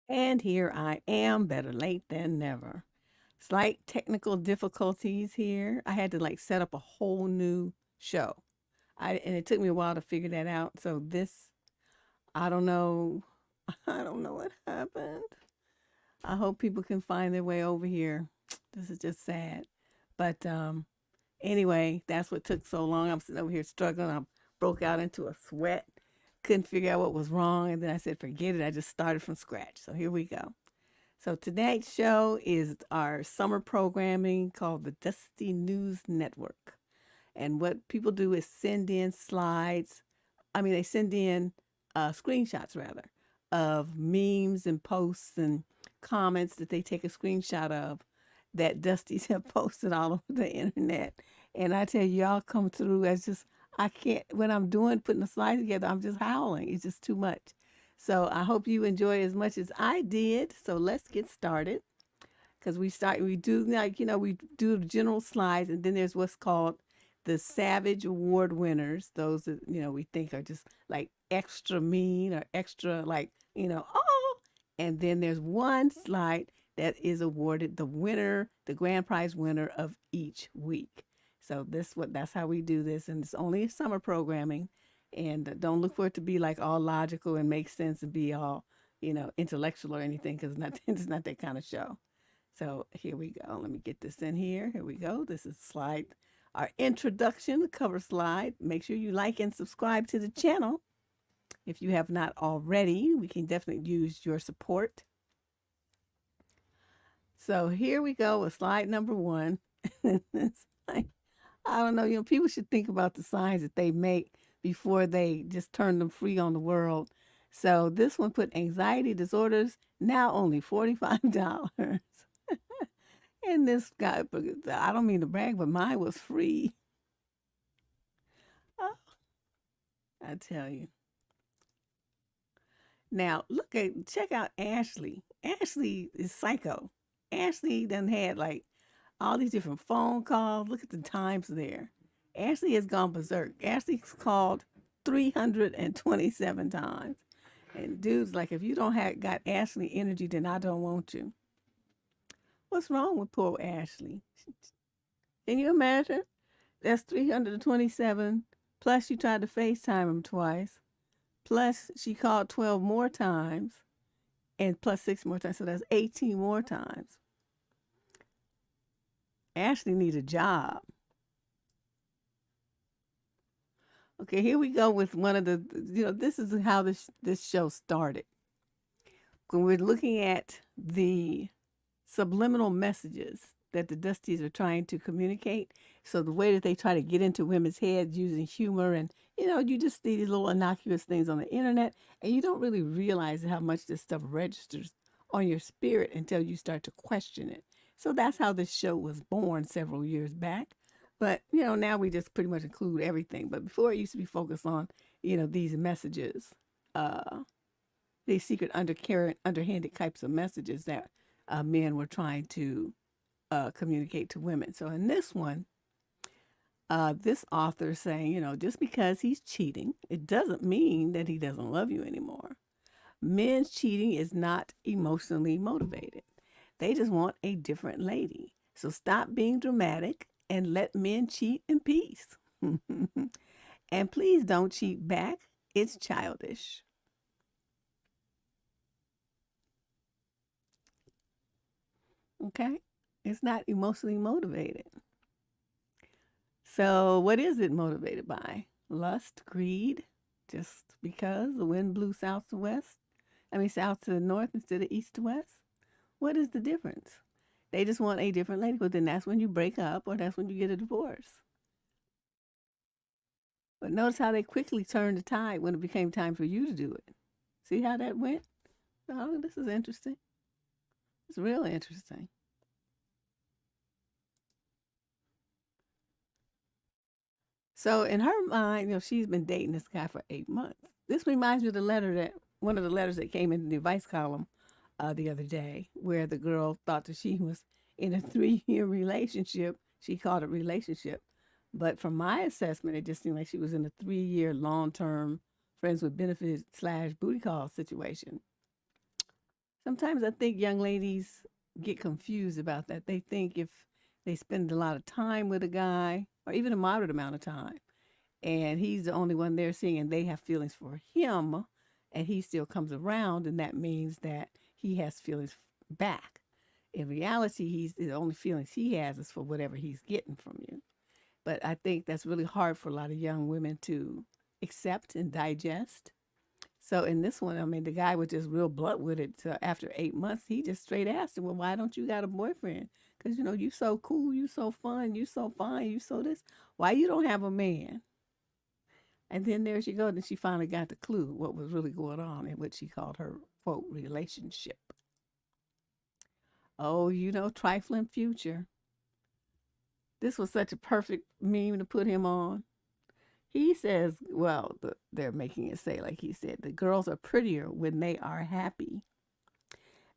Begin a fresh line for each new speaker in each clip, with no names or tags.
And here I am, better late than never. Slight technical difficulties here. I had to like set up a whole new show. And it took me a while to figure that out. So this, I don't know. I don't know what happened. I hope people can find their way over here. This is just sad. But anyway, that's what took so long. I'm sitting over here struggling. I broke out into a sweat. Couldn't figure out what was wrong. And then I said, forget it. I just started from scratch. So here we go. So tonight's show is our summer programming called the Dusty News Network. And what people do is send in slides. They send in screenshots, rather, of memes and posts and comments that they take a screenshot of that Dusties have posted all over the internet. And I tell you, y'all come through as just, I can't, when I'm putting the slides together, I'm just howling. It's just too much. So I hope you enjoy as much as I did. So let's get started. Because we do the general slides, and then there's what's called the Savage Award winners. Those that, we think are just like extra mean or extra like, oh. And then there's one slide that is awarded the winner, the grand prize winner of each week. So that's how we do this. And it's only summer programming. And don't look for it to be like all logical and make sense and be all, intellectual or anything, because it's not that kind of show. So here we go. Let me get this in here. Here we go. This is slide, our introduction, the cover slide. Make sure you like and subscribe to the channel. If you have not already, we can definitely use your support. So here we go with slide number 1. It's like, I don't know, people should think about the signs that they make before they just turn them free on the world. So this one put anxiety disorders, now only $45. And this guy, I don't mean to brag, but mine was free. Oh, I tell you. Now, check out Ashley. Ashley is psycho. Ashley done had like all these different phone calls. Look at the times there. Ashley has gone berserk. Ashley's called 327 times. And dude's like, if you don't got Ashley energy, then I don't want you. What's wrong with poor Ashley? Can you imagine? That's 327. Plus you tried to FaceTime him twice. Plus she called 12 more times. And plus 6 more times. So that's 18 more times. Ashley needs a job. Okay, here we go with one of the, this is how this show started. When we're looking at the subliminal messages that the Dusties are trying to communicate. So the way that they try to get into women's heads using humor and, you just see these little innocuous things on the internet and you don't really realize how much this stuff registers on your spirit until you start to question it. So that's how this show was born several years back. But, now we just pretty much include everything. But before it used to be focused on, these messages, these secret underhanded types of messages that men were trying to communicate to women. So in this one, this author is saying, just because he's cheating, it doesn't mean that he doesn't love you anymore. Men's cheating is not emotionally motivated. They just want a different lady. So stop being dramatic and let men cheat in peace. And please don't cheat back. It's childish. Okay? It's not emotionally motivated. So, what is it motivated by? Lust, greed, just because the wind blew south to west? I mean, south to north instead of east to west? What is the difference? They just want a different lady, but then that's when you break up or that's when you get a divorce. But notice how they quickly turned the tide when it became time for you to do it. See how that went? Oh, this is interesting. It's real interesting. So in her mind, she's been dating this guy for 8 months. This reminds me of the letter that one of the letters that came in the advice column the other day, where the girl thought that she was in a 3-year relationship. She called it relationship, but from my assessment, it just seemed like she was in a 3-year long-term friends with benefits / booty call situation. Sometimes I think young ladies get confused about that. They think if they spend a lot of time with a guy, or even a moderate amount of time, and he's the only one they're seeing, and they have feelings for him, and he still comes around, and that means that he has feelings back. In reality, the only feelings he has is for whatever he's getting from you. But I think that's really hard for a lot of young women to accept and digest. So in this one, I mean, the guy was just real blunt with it. So after 8 months, he just straight asked her, "Well, why don't you got a boyfriend? Because you so cool, you so fun, you so fine, you so this. Why you don't have a man?" And then there she go. Then she finally got the clue what was really going on in what she called her quote relationship. Oh, trifling future. This was such a perfect meme to put him on. He says, well, they're making it say, like he said, the girls are prettier when they are happy.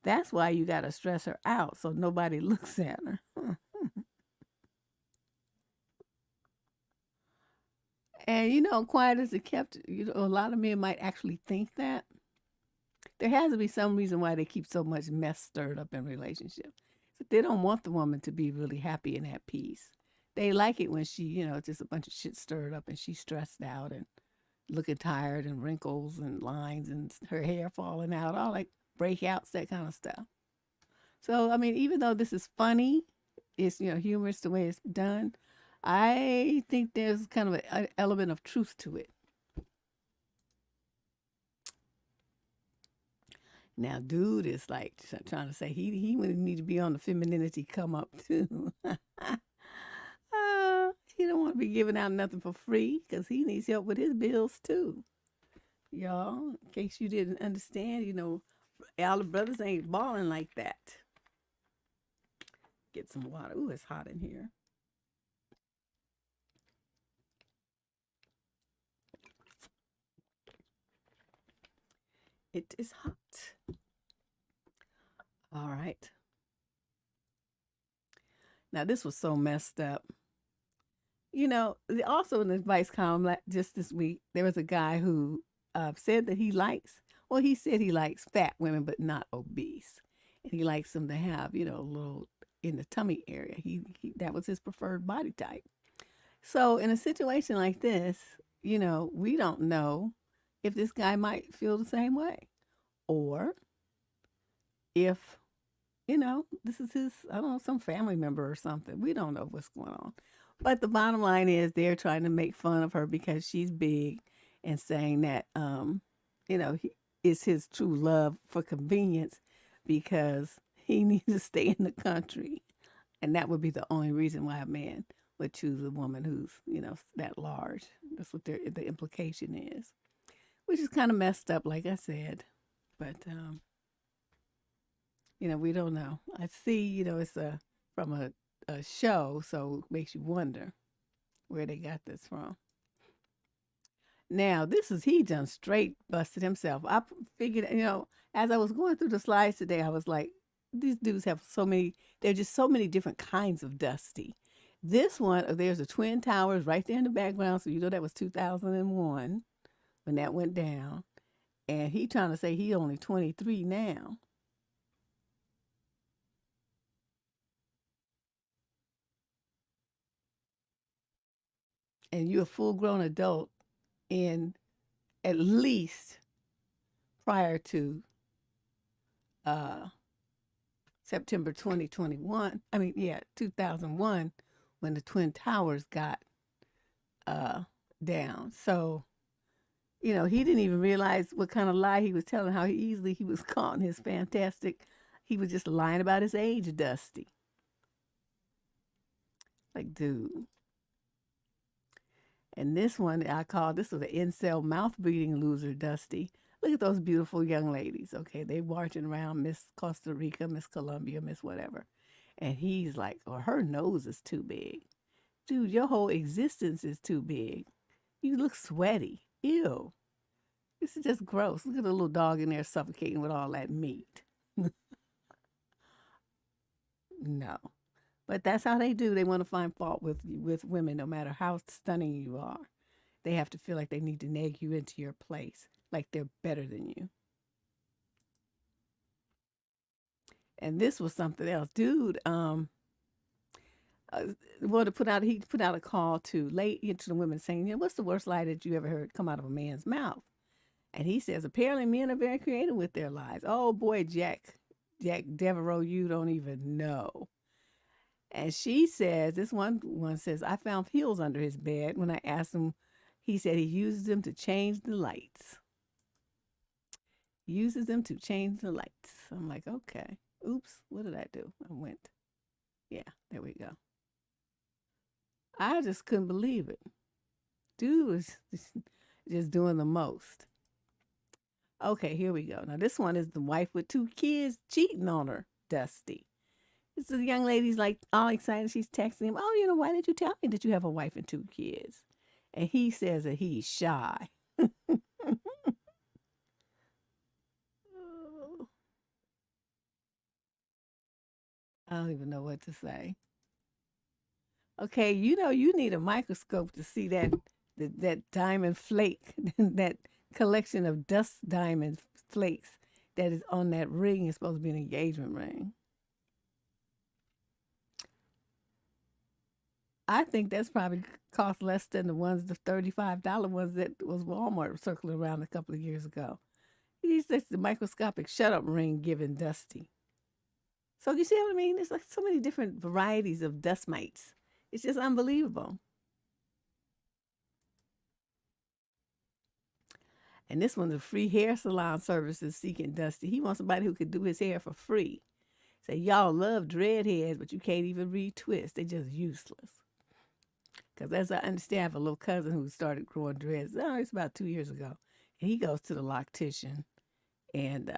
That's why you got to stress her out so nobody looks at her. And, quiet as it kept, a lot of men might actually think that. There has to be some reason why they keep so much mess stirred up in relationships. They don't want the woman to be really happy and at peace. They like it when she, just a bunch of shit stirred up and she's stressed out and looking tired and wrinkles and lines and her hair falling out, all like breakouts, that kind of stuff. So, I mean, even though this is funny, it's, humorous the way it's done, I think there's kind of an element of truth to it. Now, dude is like trying to say he would need to be on the femininity come up too. He don't want to be giving out nothing for free because he needs help with his bills too. Y'all, in case you didn't understand, all the brothers ain't balling like that. Get some water. Ooh, it's hot in here. It is hot. All right. Now, this was so messed up. Also in the advice column just this week, there was a guy who said that he said he likes fat women, but not obese. And he likes them to have, a little in the tummy area. That was his preferred body type. So in a situation like this, we don't know if this guy might feel the same way, or if, this is his, I don't know, some family member or something. We don't know what's going on. But the bottom line is they're trying to make fun of her because she's big and saying that, it's his true love for convenience because he needs to stay in the country. And that would be the only reason why a man would choose a woman who's, that large. That's what the implication is, which is kind of messed up, like I said. But, we don't know. I see, it's from a show, so it makes you wonder where they got this from. Now, he done straight busted himself. I figured, as I was going through the slides today, I was like, these dudes have there are just so many different kinds of Dusty. This one, there's the Twin Towers right there in the background, so that was 2001 when that went down. And he trying to say he only 23 now. And you're a full-grown adult in at least prior to uh, September 2021. I mean, yeah, 2001, when the Twin Towers got down. So, he didn't even realize what kind of lie he was telling, how easily he was caught in his fantastic. He was just lying about his age, Dusty. Like, dude. And this one this was an incel mouth breathing loser, Dusty. Look at those beautiful young ladies. Okay, they marching around Miss Costa Rica, Miss Colombia, Miss whatever. And he's like, or her nose is too big. Dude, your whole existence is too big. You look sweaty. Ew. This is just gross. Look at the little dog in there suffocating with all that meat. No. But that's how they do. They want to find fault with women, no matter how stunning you are. They have to feel like they need to nag you into your place, like they're better than you. And this was something else, dude. He put out a call to the women saying, what's the worst lie that you ever heard come out of a man's mouth? And he says, apparently men are very creative with their lies. Oh boy, Jack Devereaux, you don't even know. And she says, this one says, I found heels under his bed. When I asked him, he said he uses them to change the lights. Uses them to change the lights. I'm like, okay. Oops, what did I do? Yeah, there we go. I just couldn't believe it. Dude was just doing the most. Okay, here we go. Now, this one is the wife with 2 kids cheating on her, Dusty. This is the young lady's like all excited. She's texting him, oh, why didn't you tell me that you have a wife and 2 kids? And he says that he's shy. I don't even know what to say. Okay, you need a microscope to see that diamond flake, that collection of dust diamond flakes that is on that ring. Is supposed to be an engagement ring. I think that's probably cost less than the $35 ones that was Walmart circling around a couple of years ago. He's just the microscopic shut-up ring given Dusty. So you see what I mean? There's like so many different varieties of dust mites. It's just unbelievable. And this one's a free hair salon services seeking Dusty. He wants somebody who could do his hair for free. Say, y'all love dreadheads, but you can't even retwist. They're just useless. Because as I understand, I have a little cousin who started growing dreads. It's about 2 years ago. And he goes to the loctician. And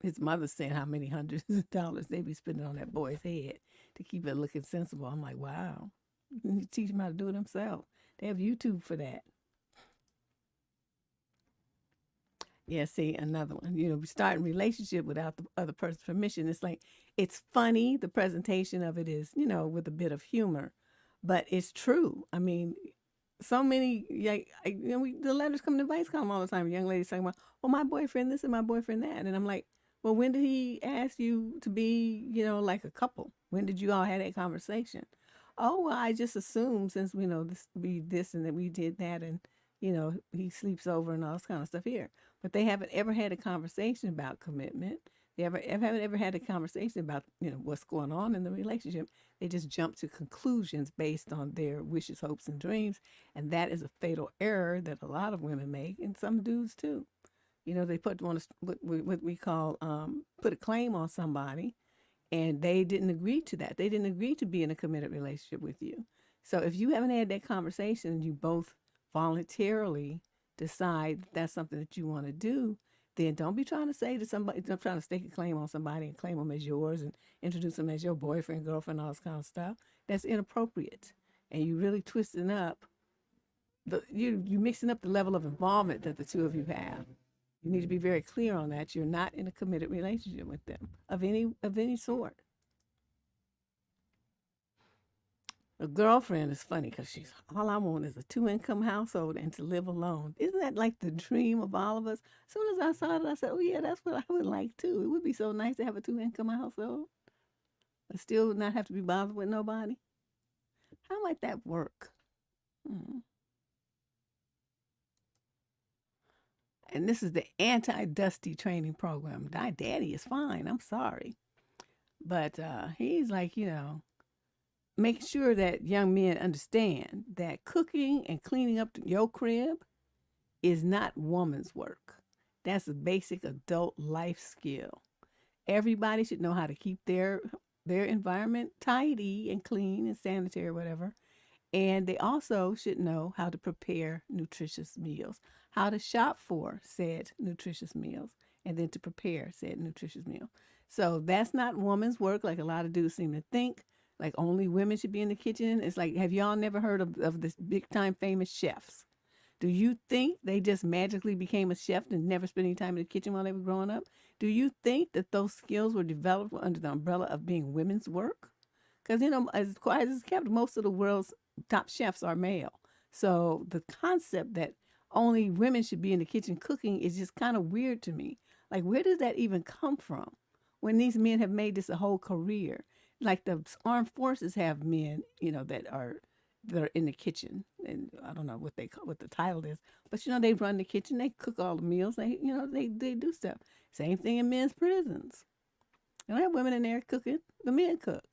his mother's saying how many hundreds of dollars they be spending on that boy's head to keep it looking sensible. I'm like, wow. You teach him how to do it himself. They have YouTube for that. Yeah, see, another one. We start a relationship without the other person's permission. It's like, it's funny. The presentation of it is, with a bit of humor. But it's true. I mean, so many, the letters come in the advice column all the time. Young ladies talking about, well, my boyfriend this and my boyfriend that. And I'm like, well, when did he ask you to be, like a couple? When did you all have that conversation? Oh, well, I just assumed since we know this and that we did that and, he sleeps over and all this kind of stuff here. But they haven't ever had a conversation about commitment. They haven't ever had a conversation about, what's going on in the relationship. They just jump to conclusions based on their wishes, hopes, and dreams. And that is a fatal error that a lot of women make, and some dudes too. They put what we call put a claim on somebody, and they didn't agree to that. They didn't agree to be in a committed relationship with you. So if you haven't had that conversation and you both voluntarily decide that's something that you want to do, then don't be trying to say to somebody, don't trying to stake a claim on somebody and claim them as yours and introduce them as your boyfriend, girlfriend, all this kind of stuff. That's inappropriate. And you really twisting up, you mixing up the level of involvement that the two of you have. You need to be very clear on that. You're not in a committed relationship with them of any sort. The girlfriend is funny because she's all I want is a two-income household and to live alone. Isn't that like the dream of all of us? As soon as I saw it, I said, "Oh yeah, that's what I would like too. It would be so nice to have a two-income household, but still not have to be bothered with nobody." How might that work? Hmm. And this is the anti-dusty training program. My daddy is fine. I'm sorry, but he's like, making sure that young men understand that cooking and cleaning up your crib is not woman's work. That's a basic adult life skill. Everybody should know how to keep their environment tidy and clean and sanitary, whatever. And they also should know how to prepare nutritious meals, how to shop for said nutritious meals, and then to prepare said nutritious meal. So that's not woman's work like a lot of dudes seem to think. Like only women should be in the kitchen. It's like, have y'all never heard of this big time famous chefs? Do you think they just magically became a chef and never spent any time in the kitchen while they were growing up? Do you think that those skills were developed under the umbrella of being women's work? Because, as quiet as it's kept, most of the world's top chefs are male. So the concept that only women should be in the kitchen cooking is just kind of weird to me. Like, where does that even come from when these men have made this a whole career? Like the armed forces have men, that are in the kitchen, and I don't know what the title is, but they run the kitchen, they cook all the meals, they do stuff. Same thing in men's prisons. They don't have women in there cooking; the men cook.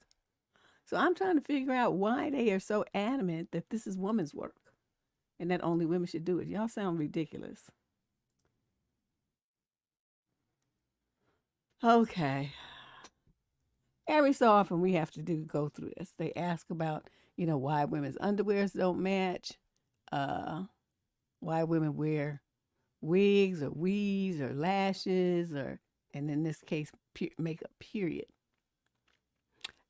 So I'm trying to figure out why they are so adamant that this is women's work and that only women should do it. Y'all sound ridiculous. Okay. Every so often we have to go through this. They ask about, why women's underwears don't match, uh, why women wear wigs or weaves or lashes or, and in this case, makeup, period.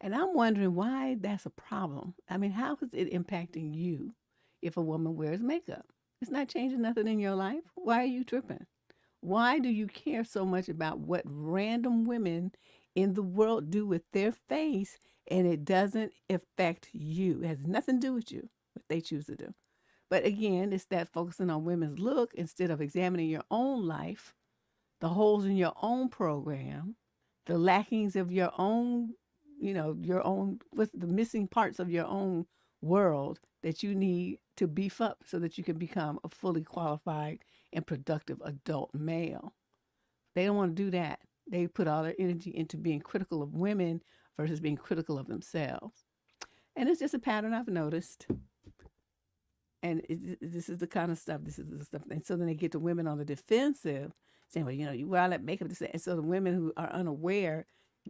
And I'm wondering why that's a problem. I mean, how is it impacting you if a woman wears makeup? It's not changing nothing in your life. Why are you tripping? Why do you care so much about what random women in the world do with their face and it doesn't affect you? It has nothing to do with you, what they choose to do. But again, it's that focusing on women's look instead of examining your own life, the holes in your own program, the lackings of your own, what's the missing parts of your own world that you need to beef up so that you can become a fully qualified and productive adult male. They don't want to do that. They put all their energy into being critical of women versus being critical of themselves. And it's just a pattern I've noticed. And this is the kind of stuff, this is the stuff. And so then they get to women on the defensive saying, well, you wear all that makeup. And so the women who are unaware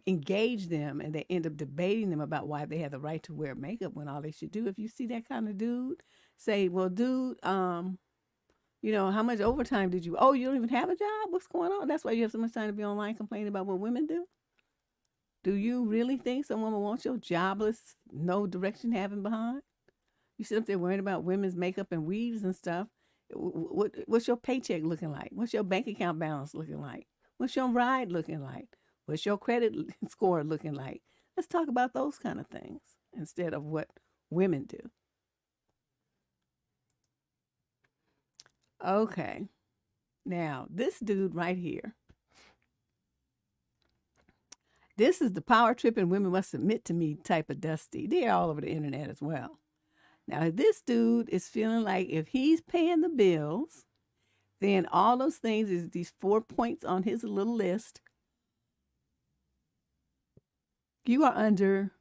engage them and they end up debating them about why they have the right to wear makeup when all they should do. If you see that kind of dude, say, well, dude, how much overtime did you? Oh, you don't even have a job? What's going on? That's why you have so much time to be online complaining about what women do? Do you really think some woman wants your jobless, no direction having behind? You sit up there worrying about women's makeup and weaves and stuff. What's your paycheck looking like? What's your bank account balance looking like? What's your ride looking like? What's your credit score looking like? Let's talk about those kind of things instead of what women do. Okay. Now, this dude right here, this is the power trip and women must submit to me type of Dusty. They're all over the internet as well. Now, this dude is feeling like if he's paying the bills, then all those things is these 4 points on his little list. You are under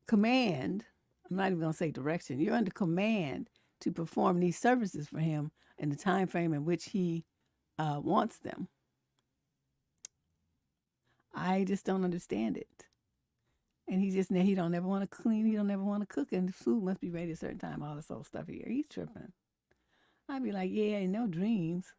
command. I'm not even going to say direction. You're under command to perform these services for him in the time frame in which he wants them. I just don't understand it. And he don't ever want to clean. He don't ever want to cook. And the food must be ready at a certain time. All this old stuff here. He's tripping. I'd be like, yeah, no dreams.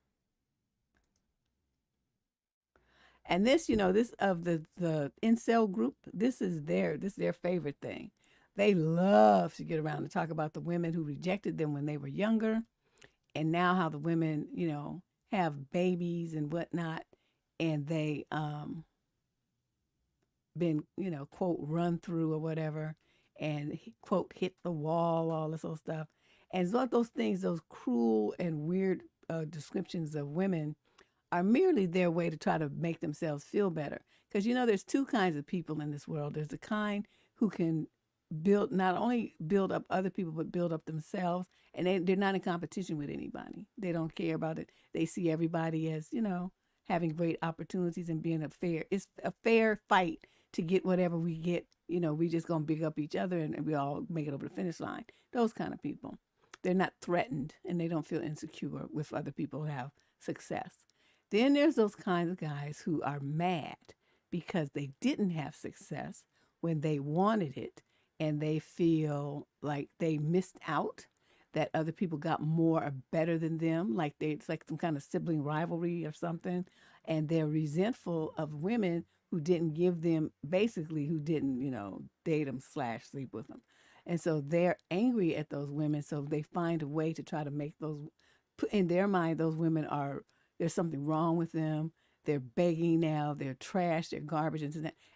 And this, this of the incel group, this is their favorite thing. They love to get around to talk about the women who rejected them when they were younger, and now how the women, have babies and whatnot, and they been, quote, run through or whatever, and quote, hit the wall, all this old stuff. And so those things, those cruel and weird descriptions of women are merely their way to try to make themselves feel better. Because, there's two kinds of people in this world. There's the kind who can not only build up other people, but build up themselves. And they're not in competition with anybody. They don't care about it. They see everybody as, having great opportunities and being it's a fair fight to get whatever we get. We just going to big up each other and we all make it over the finish line. Those kind of people. They're not threatened and they don't feel insecure with other people who have success. Then there's those kinds of guys who are mad because they didn't have success when they wanted it, and they feel like they missed out, that other people got more or better than them, like it's like some kind of sibling rivalry or something, and they're resentful of women who didn't give them, basically, who didn't, date them / sleep with them. And so they're angry at those women, so they find a way to try to make in their mind, those women there's something wrong with them. They're begging now. They're trash. They're garbage.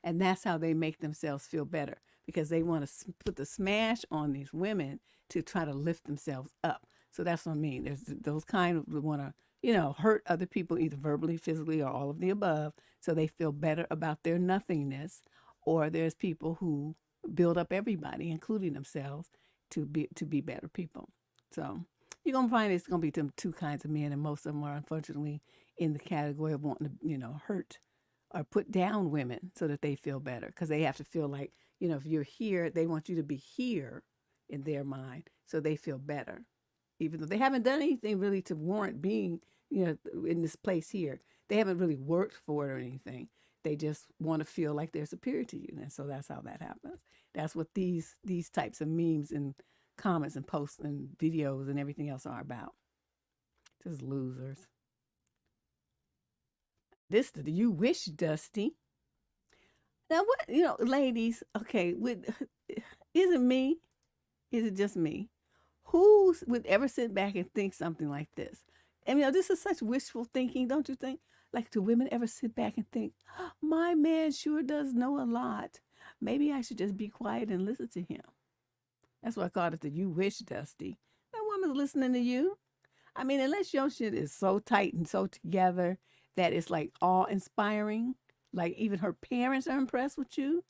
And that's how they make themselves feel better, because they want to put the smash on these women to try to lift themselves up. So that's what I mean. There's those kind of want to, hurt other people, either verbally, physically, or all of the above, so they feel better about their nothingness. Or there's people who build up everybody, including themselves, to be better people. So you're going to find it's going to be them two kinds of men, and most of them are unfortunately in the category of wanting to, hurt or put down women so that they feel better, because they have to feel like, if you're here, they want you to be here in their mind so they feel better, even though they haven't done anything really to warrant being, in this place here. They haven't really worked for it or anything. They just want to feel like they're superior to you. And so that's how that happens. That's what these types of memes and comments and posts and videos and everything else are about. Just losers. This the you wish, Dusty. Now what, ladies, okay, is it me? Is it just me? Who would ever sit back and think something like this? And this is such wishful thinking, don't you think? Like, do women ever sit back and think, oh, my man sure does know a lot. Maybe I should just be quiet and listen to him. That's why I called it the you wish, Dusty. That woman's listening to you. I mean, unless your shit is so tight and so together that it's like awe-inspiring, like even her parents are impressed with you,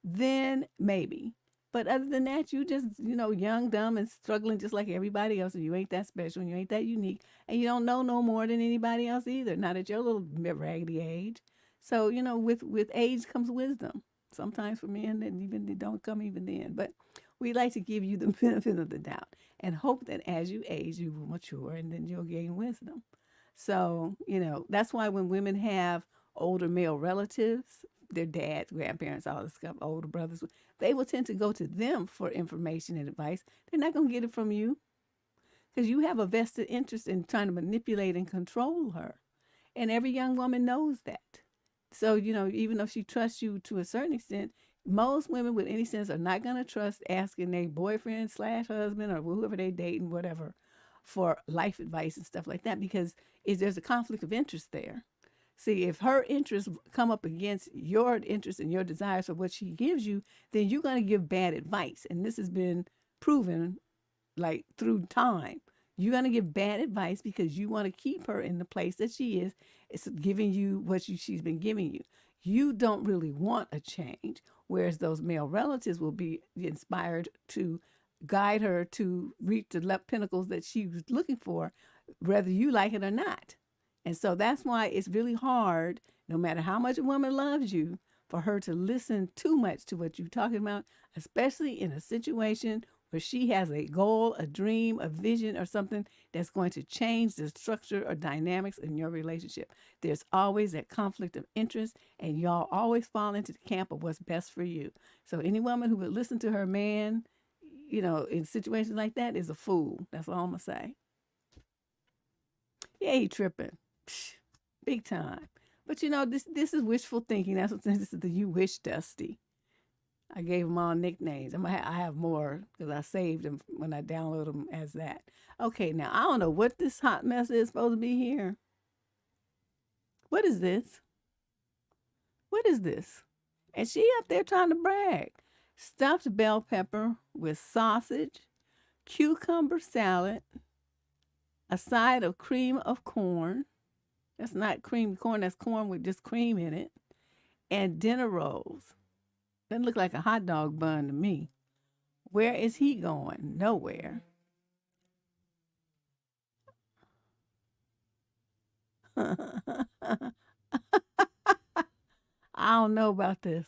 then maybe. But other than that, you just, young, dumb, and struggling just like everybody else, and you ain't that special, and you ain't that unique, and you don't know no more than anybody else either, not at your little raggedy age. So, with age comes wisdom. Sometimes for men, and even they don't come even then. But we like to give you the benefit of the doubt and hope that as you age, you will mature, and then you'll gain wisdom. So, that's why when women have older male relatives, their dads, grandparents, all this stuff, older brothers, they will tend to go to them for information and advice. They're not going to get it from you, because you have a vested interest in trying to manipulate and control her. And every young woman knows that. So, even though she trusts you to a certain extent, most women with any sense are not going to trust asking their boyfriend / husband or whoever they dating, whatever, for life advice and stuff like that, because there's a conflict of interest there. See, if her interests come up against your interest and your desires for what she gives you, then you're going to give bad advice. And this has been proven, like, through time. You're going to give bad advice because you want to keep her in the place that she is. It's giving you what she's been giving you. You don't really want a change, whereas those male relatives will be inspired to guide her to reach the pinnacles that she was looking for, whether you like it or not. And so that's why it's really hard, no matter how much a woman loves you, for her to listen too much to what you're talking about, especially in a situation where she has a goal, a dream, a vision, or something that's going to change the structure or dynamics in your relationship. There's always that conflict of interest, and y'all always fall into the camp of what's best for you. So any woman who would listen to her man, in situations like that is a fool. That's all I'm going to say. Yeah, he tripping. Psh, big time. But this is wishful thinking. That's what this is the you wish, Dusty. I gave them all nicknames. I have more because I saved them when I download them as that. Okay, now I don't know what this hot mess is supposed to be here. What is this? What is this? And she up there trying to brag. stuffed bell pepper with sausage, cucumber salad, a side of cream of corn. That's not cream corn, that's corn with just cream in it. And dinner rolls. That look like a hot dog bun to me. Where is he going? Nowhere. I don't know about this.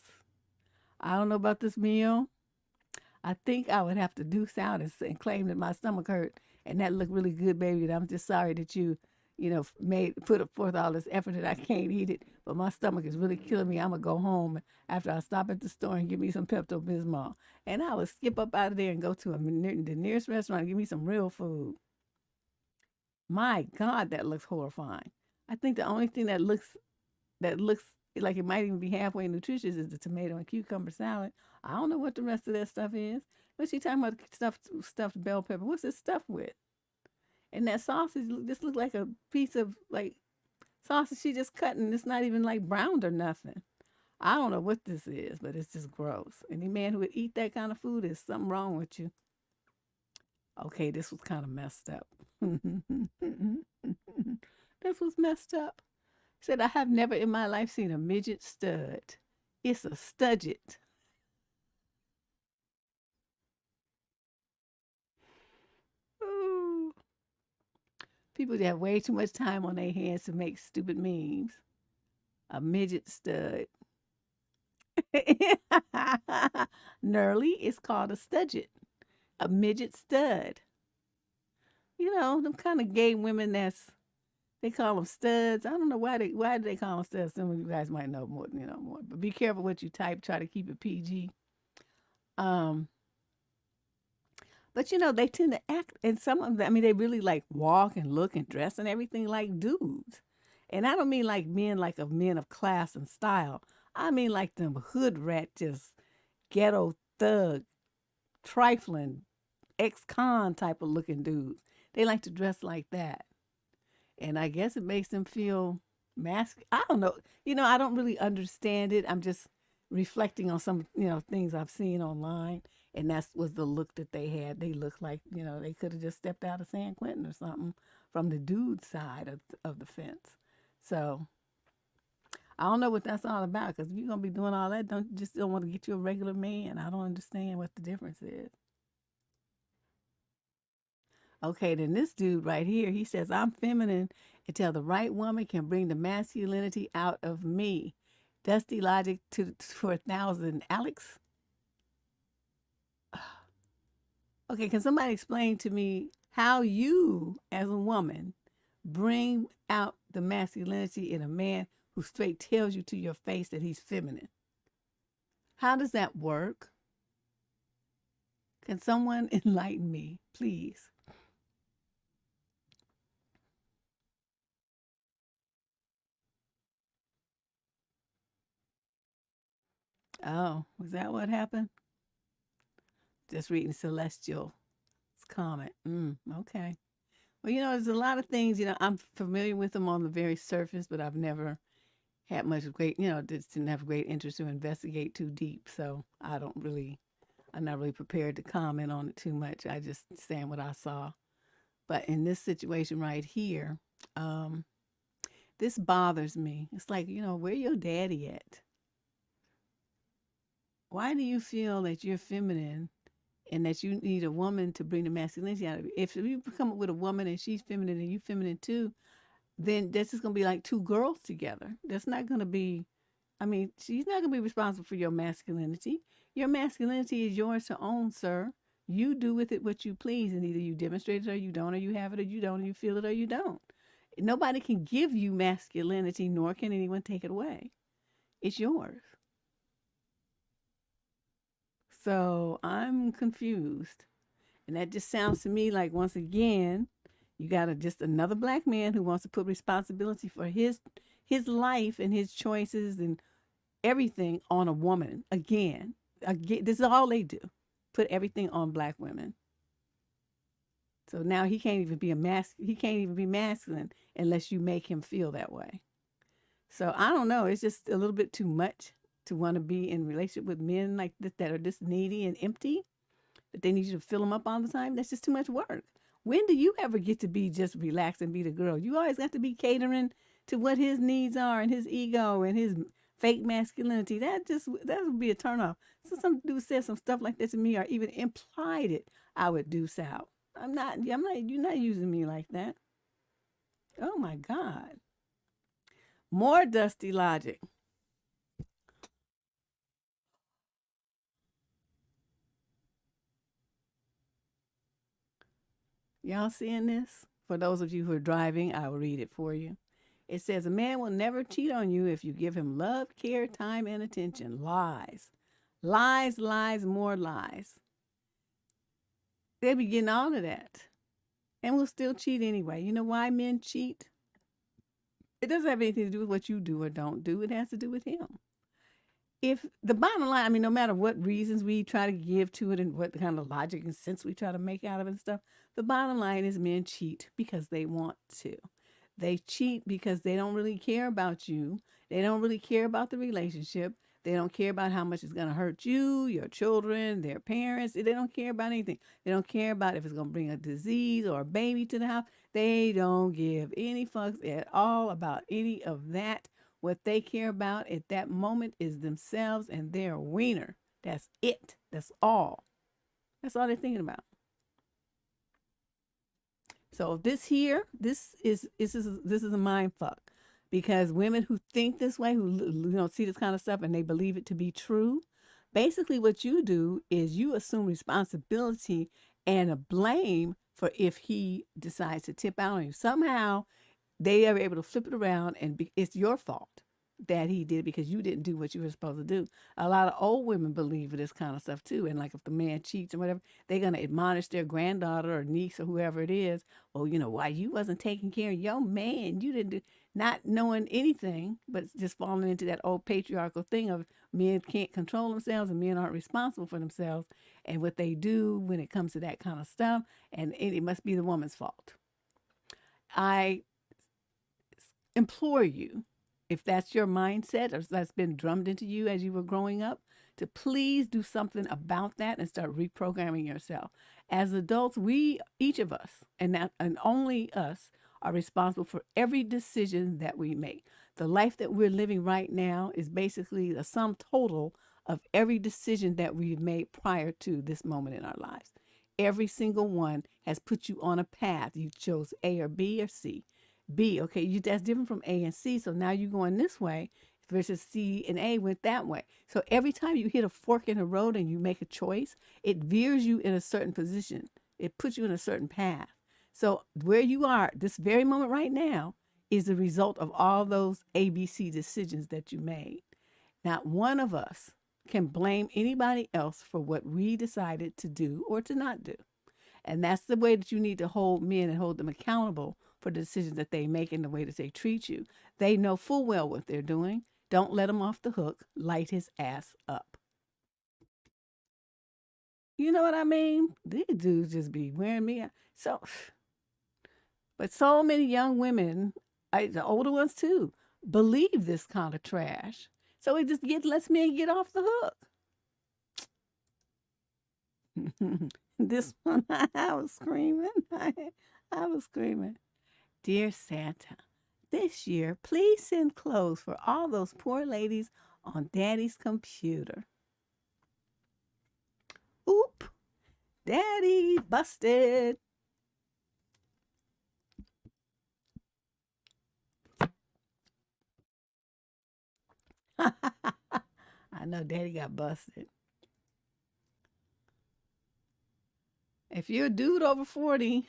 I don't know about this meal. I think I would have to deuce out and claim that my stomach hurt, and that looked really good, baby. And I'm just sorry that you put forth all this effort that I can't eat it. But my stomach is really killing me. I'm gonna go home after I stop at the store and get me some Pepto Bismol, and I would skip up out of there and go to the nearest restaurant and give me some real food. My God, that looks horrifying. I think the only thing that looks like it might even be halfway nutritious is the tomato and cucumber salad. I don't know what the rest of that stuff is. What's she talking about? Stuffed bell pepper. What's it stuffed with? And that sausage just looked like a piece of like sausage she just cut, and it's not even like browned or nothing. I don't know what this is, but it's just gross. Any man who would eat that kind of food, is something wrong with you. Okay, this was kind of messed up. This was messed up. Said, I have never in my life seen a midget stud. It's a studget. Ooh. People that have way too much time on their hands to make stupid memes. A midget stud. Nerly is called a studget. A midget stud. You know, them kind of gay women they call them studs. I don't know why do they call them studs. Some of you guys might know more, more. But be careful what you type. Try to keep it PG. Um, but they tend to act, and some of them, I mean, they really like walk and look and dress and everything like dudes. And I don't mean like men men of class and style. I mean like them hood rat, just ghetto thug, trifling, ex-con type of looking dudes. They like to dress like that. And I guess it makes them feel masculine. I don't know. I don't really understand it. I'm just reflecting on some, things I've seen online. And that was the look that they had. They looked like, they could have just stepped out of San Quentin or something from the dude side of the fence. So I don't know what that's all about, because if you're going to be doing all that, don't want to get you a regular man. I don't understand what the difference is. Okay, then this dude right here, he says, I'm feminine until the right woman can bring the masculinity out of me. Dusty logic for 1,000. Alex? Okay, can somebody explain to me how you, as a woman, bring out the masculinity in a man who straight tells you to your face that he's feminine? How does that work? Can someone enlighten me, please? Oh, was that what happened? Just reading Celestial's comment. Okay. Well, there's a lot of things, I'm familiar with them on the very surface, but I've never had much just didn't have great interest to investigate too deep. So I'm not really prepared to comment on it too much. I just saying what I saw. But in this situation right here, this bothers me. It's like, where your daddy at? Why do you feel that you're feminine and that you need a woman to bring the masculinity out of you? If you come up with a woman and she's feminine and you feminine too, then that's just going to be like two girls together. That's not going to be, she's not going to be responsible for your masculinity. Your masculinity is yours to own, sir. You do with it what you please, and either you demonstrate it or you don't, or you have it or you don't, or you feel it or you don't. Nobody can give you masculinity, nor can anyone take it away. It's yours. So I'm confused. And that just sounds to me like, once again, you got just another black man who wants to put responsibility for his life and his choices and everything on a woman. Again, this is all they do. Put everything on black women. So now he can't even be masculine unless you make him feel that way. So I don't know. It's just a little bit too much to want to be in relationship with men like this that are just needy and empty, that they need you to fill them up all the time. That's just too much work. When do you ever get to be just relaxed and be the girl? You always got to be catering to what his needs are and his ego and his fake masculinity. That would be a turnoff. So some dude said some stuff like this to me, or even implied it, I would deuce out. I'm not. You're not using me like that. Oh my God. More dusty logic. Y'all seeing this? For those of you who are driving, I will read it for you. It says, a man will never cheat on you if you give him love, care, time, and attention. Lies. Lies, lies, more lies. They be getting all of that. And we'll still cheat anyway. You know why men cheat? It doesn't have anything to do with what you do or don't do. It has to do with him. If the bottom line, I mean, no matter what reasons we try to give to it and what kind of logic and sense we try to make out of it and stuff, the bottom line is men cheat because they want to. They cheat because they don't really care about you. They don't really care about the relationship. They don't care about how much it's going to hurt you, your children, their parents. They don't care about anything. They don't care about if it's going to bring a disease or a baby to the house. They don't give any fucks at all about any of that. What they care about at that moment is themselves and their wiener. That's it. That's all. That's all they're thinking about. So this is a mind fuck, because women who think this way, who see this kind of stuff and they believe it to be true, basically what you do is you assume responsibility and a blame for if he decides to tip out on you. Somehow they are able to flip it around and it's your fault that he did because you didn't do what you were supposed to do. A lot of old women believe this kind of stuff too. And like if the man cheats or whatever, they're going to admonish their granddaughter or niece or whoever it is. Oh, why you wasn't taking care of your man. You didn't do, not knowing anything, but just falling into that old patriarchal thing of men can't control themselves and men aren't responsible for themselves and what they do when it comes to that kind of stuff. And it must be the woman's fault. I implore you, if that's your mindset or that's been drummed into you as you were growing up, to please do something about that and start reprogramming yourself. As adults, each of us, and only us, are responsible for every decision that we make. The life that we're living right now is basically the sum total of every decision that we've made prior to this moment in our lives. Every single one has put you on a path. You chose A or B or C. B, okay, that's different from A and C. So now you're going this way versus C and A went that way. So every time you hit a fork in the road and you make a choice, it veers you in a certain position. It puts you in a certain path. So where you are this very moment right now is the result of all those ABC decisions that you made. Not one of us can blame anybody else for what we decided to do or to not do. And that's the way that you need to hold men and hold them accountable for the decisions that they make and the way that they treat you. They know full well what they're doing. Don't let him off the hook. Light his ass up. You know what I mean? These dudes just be wearing me out. But so many young women, the older ones too, believe this kind of trash. So it just lets men get off the hook. This one, I was screaming. I was screaming. Dear Santa, this year, please send clothes for all those poor ladies on Daddy's computer. Oop, Daddy busted. I know Daddy got busted. If you're a dude over 40,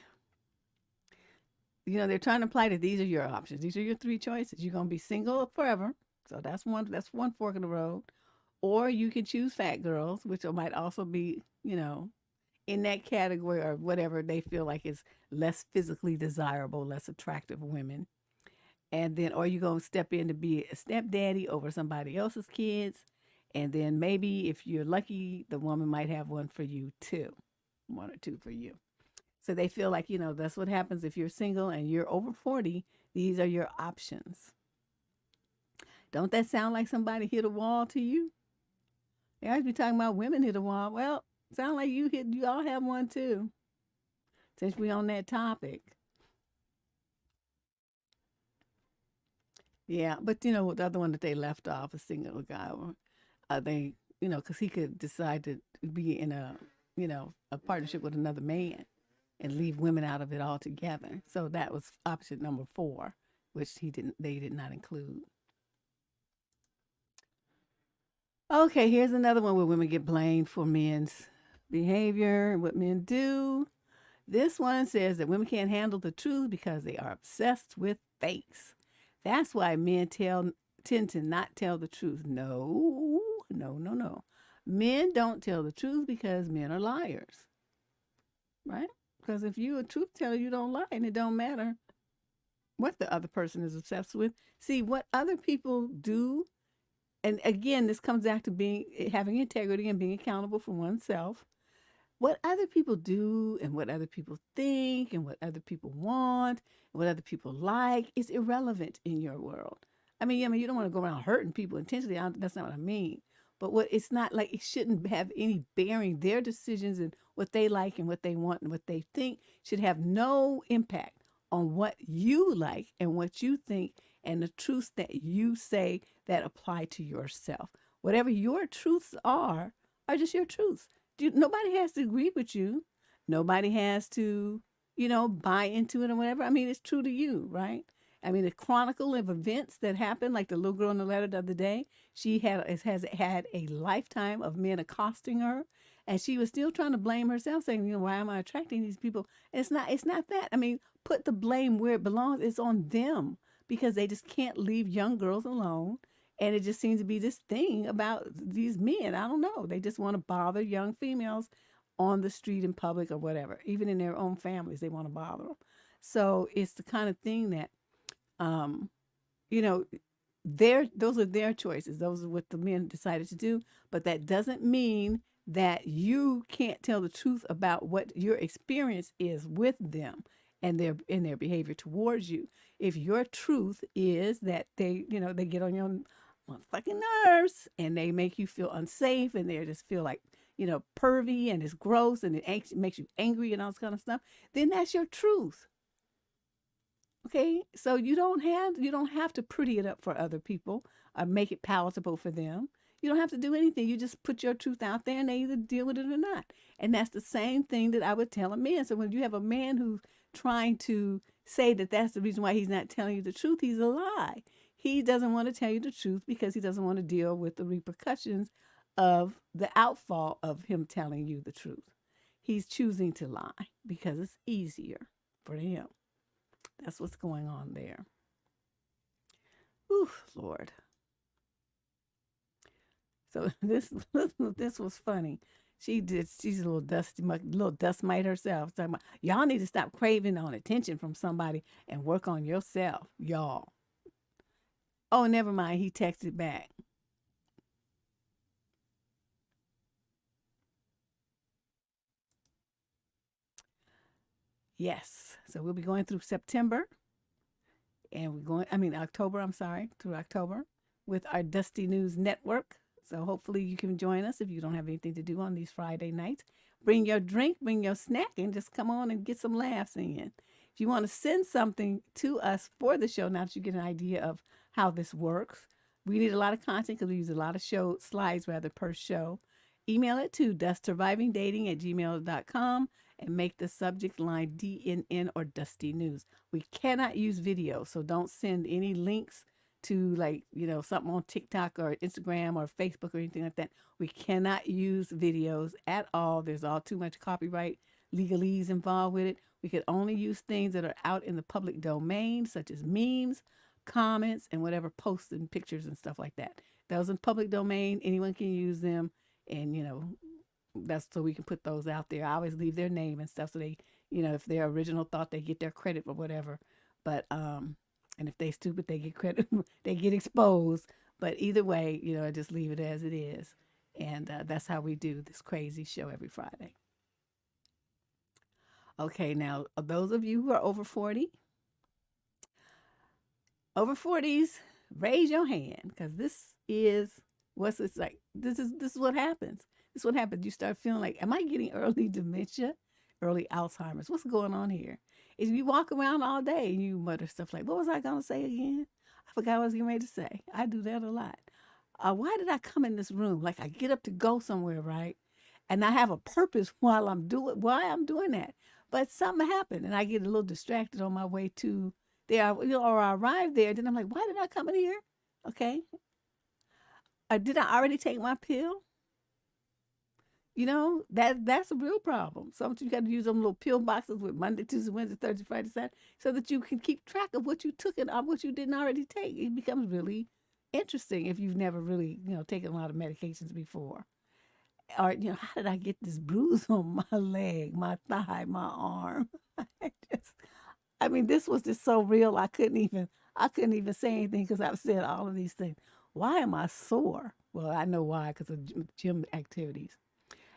they're trying to imply that these are your options. These are your three choices. You're going to be single forever. So that's one fork in the road. Or you can choose fat girls, which might also be, in that category or whatever they feel like is less physically desirable, less attractive women. And then, or you're going to step in to be a stepdaddy over somebody else's kids. And then maybe if you're lucky, the woman might have one for you too. One or two for you. So they feel like, that's what happens if you're single and you're over 40. These are your options. Don't that sound like somebody hit a wall to you? They always be talking about women hit a wall. Well, sound like you all have one too. Since we on that topic. Yeah, but the other one that they left off, a single guy, they, because he could decide to be in a partnership with another man and leave women out of it altogether. So that was option number 4, which they did not include. Okay, here's another one where women get blamed for men's behavior and what men do. This one says that women can't handle the truth because they are obsessed with fakes. That's why men tend to not tell the truth. No, no, no, no. Men don't tell the truth because men are liars, right? Because if you're a truth teller, you don't lie, and it don't matter what the other person is obsessed with. See, what other people do, and again, this comes back to having integrity and being accountable for oneself. What other people do and what other people think and what other people want and what other people like is irrelevant in your world. I mean, you don't want to go around hurting people intentionally. That's not what I mean. But it's not like it shouldn't have any bearing. Their decisions and what they like and what they want and what they think should have no impact on what you like and what you think and the truths that you say that apply to yourself. Whatever your truths are just your truths. Nobody has to agree with you. Nobody has to, buy into it or whatever. I mean, it's true to you, right? I mean, the chronicle of events that happened, like the little girl in the letter the other day, she has had a lifetime of men accosting her, and she was still trying to blame herself, saying, why am I attracting these people? And it's not that. I mean, put the blame where it belongs. It's on them because they just can't leave young girls alone. And it just seems to be this thing about these men. I don't know. They just want to bother young females on the street in public or whatever. Even in their own families, they want to bother them. So it's the kind of thing that, those are their choices. Those are what the men decided to do. But that doesn't mean that you can't tell the truth about what your experience is with them and their behavior towards you. If your truth is that they get on your fucking nerves and they make you feel unsafe and they just feel like pervy and it's gross and it makes you angry and all this kind of stuff, then that's your truth. Okay, so you don't have to pretty it up for other people or make it palatable for them. You don't have to do anything. You just put your truth out there and they either deal with it or not. And that's the same thing that I would tell a man. So when you have a man who's trying to say that that's the reason why he's not telling you the truth, he's a lie. He doesn't want to tell you the truth because he doesn't want to deal with the repercussions of the outfall of him telling you the truth. He's choosing to lie because it's easier for him. That's what's going on there. Ooh, Lord. So this was funny. She's a little dust mite herself. Talking about, y'all need to stop craving on attention from somebody and work on yourself, y'all. Oh, never mind. He texted back. Yes. So we'll be going through September and October, I'm sorry, through October with our Dusty News Network. So hopefully you can join us if you don't have anything to do on these Friday nights. Bring your drink, bring your snack, and just come on and get some laughs in. If you want to send something to us for the show, now that you get an idea of how this works, we need a lot of content because we use a lot of slides per show. Email it to dustsurvivingdating@gmail.com and make the subject line DNN or Dusty News. We cannot use video, so don't send any links to something on TikTok or Instagram or Facebook or anything like that. We cannot use videos at all. There's all too much copyright legalese involved with it. We could only use things that are out in the public domain, such as memes, comments, and whatever posts and pictures and stuff like that. Those in public domain, anyone can use them, and that's so we can put those out there. I always leave their name and stuff so they, if their original thought, they get their credit or whatever. But and if they stupid, they get credit, they get exposed. But either way, I just leave it as it is. And that's how we do this crazy show every Friday. Okay, now, those of you who are over 40s, raise your hand, because this is what's it's like. This is what happens. This is what happens. You start feeling like, am I getting early dementia, early Alzheimer's? What's going on here? Is you walk around all day and you mutter stuff like, what was I gonna say again? I forgot what I was getting ready to say. I do that a lot. Why did I come in this room? Like I get up to go somewhere, right? And I have a purpose while I'm doing why I'm doing that. But something happened and I get a little distracted on my way to there, or I arrive there, then I'm like, why did I come in here? Okay. Did I already take my pill? That's a real problem. Sometimes you got to use them little pill boxes with Monday, Tuesday, Wednesday, Thursday, Friday, Saturday, so that you can keep track of what you took and what you didn't already take. It becomes really interesting if you've never really, taken a lot of medications before. Or, how did I get this bruise on my leg, my thigh, my arm? This was just so real. I couldn't even say anything because I've said all of these things. Why am I sore? Well, I know why, because of gym activities.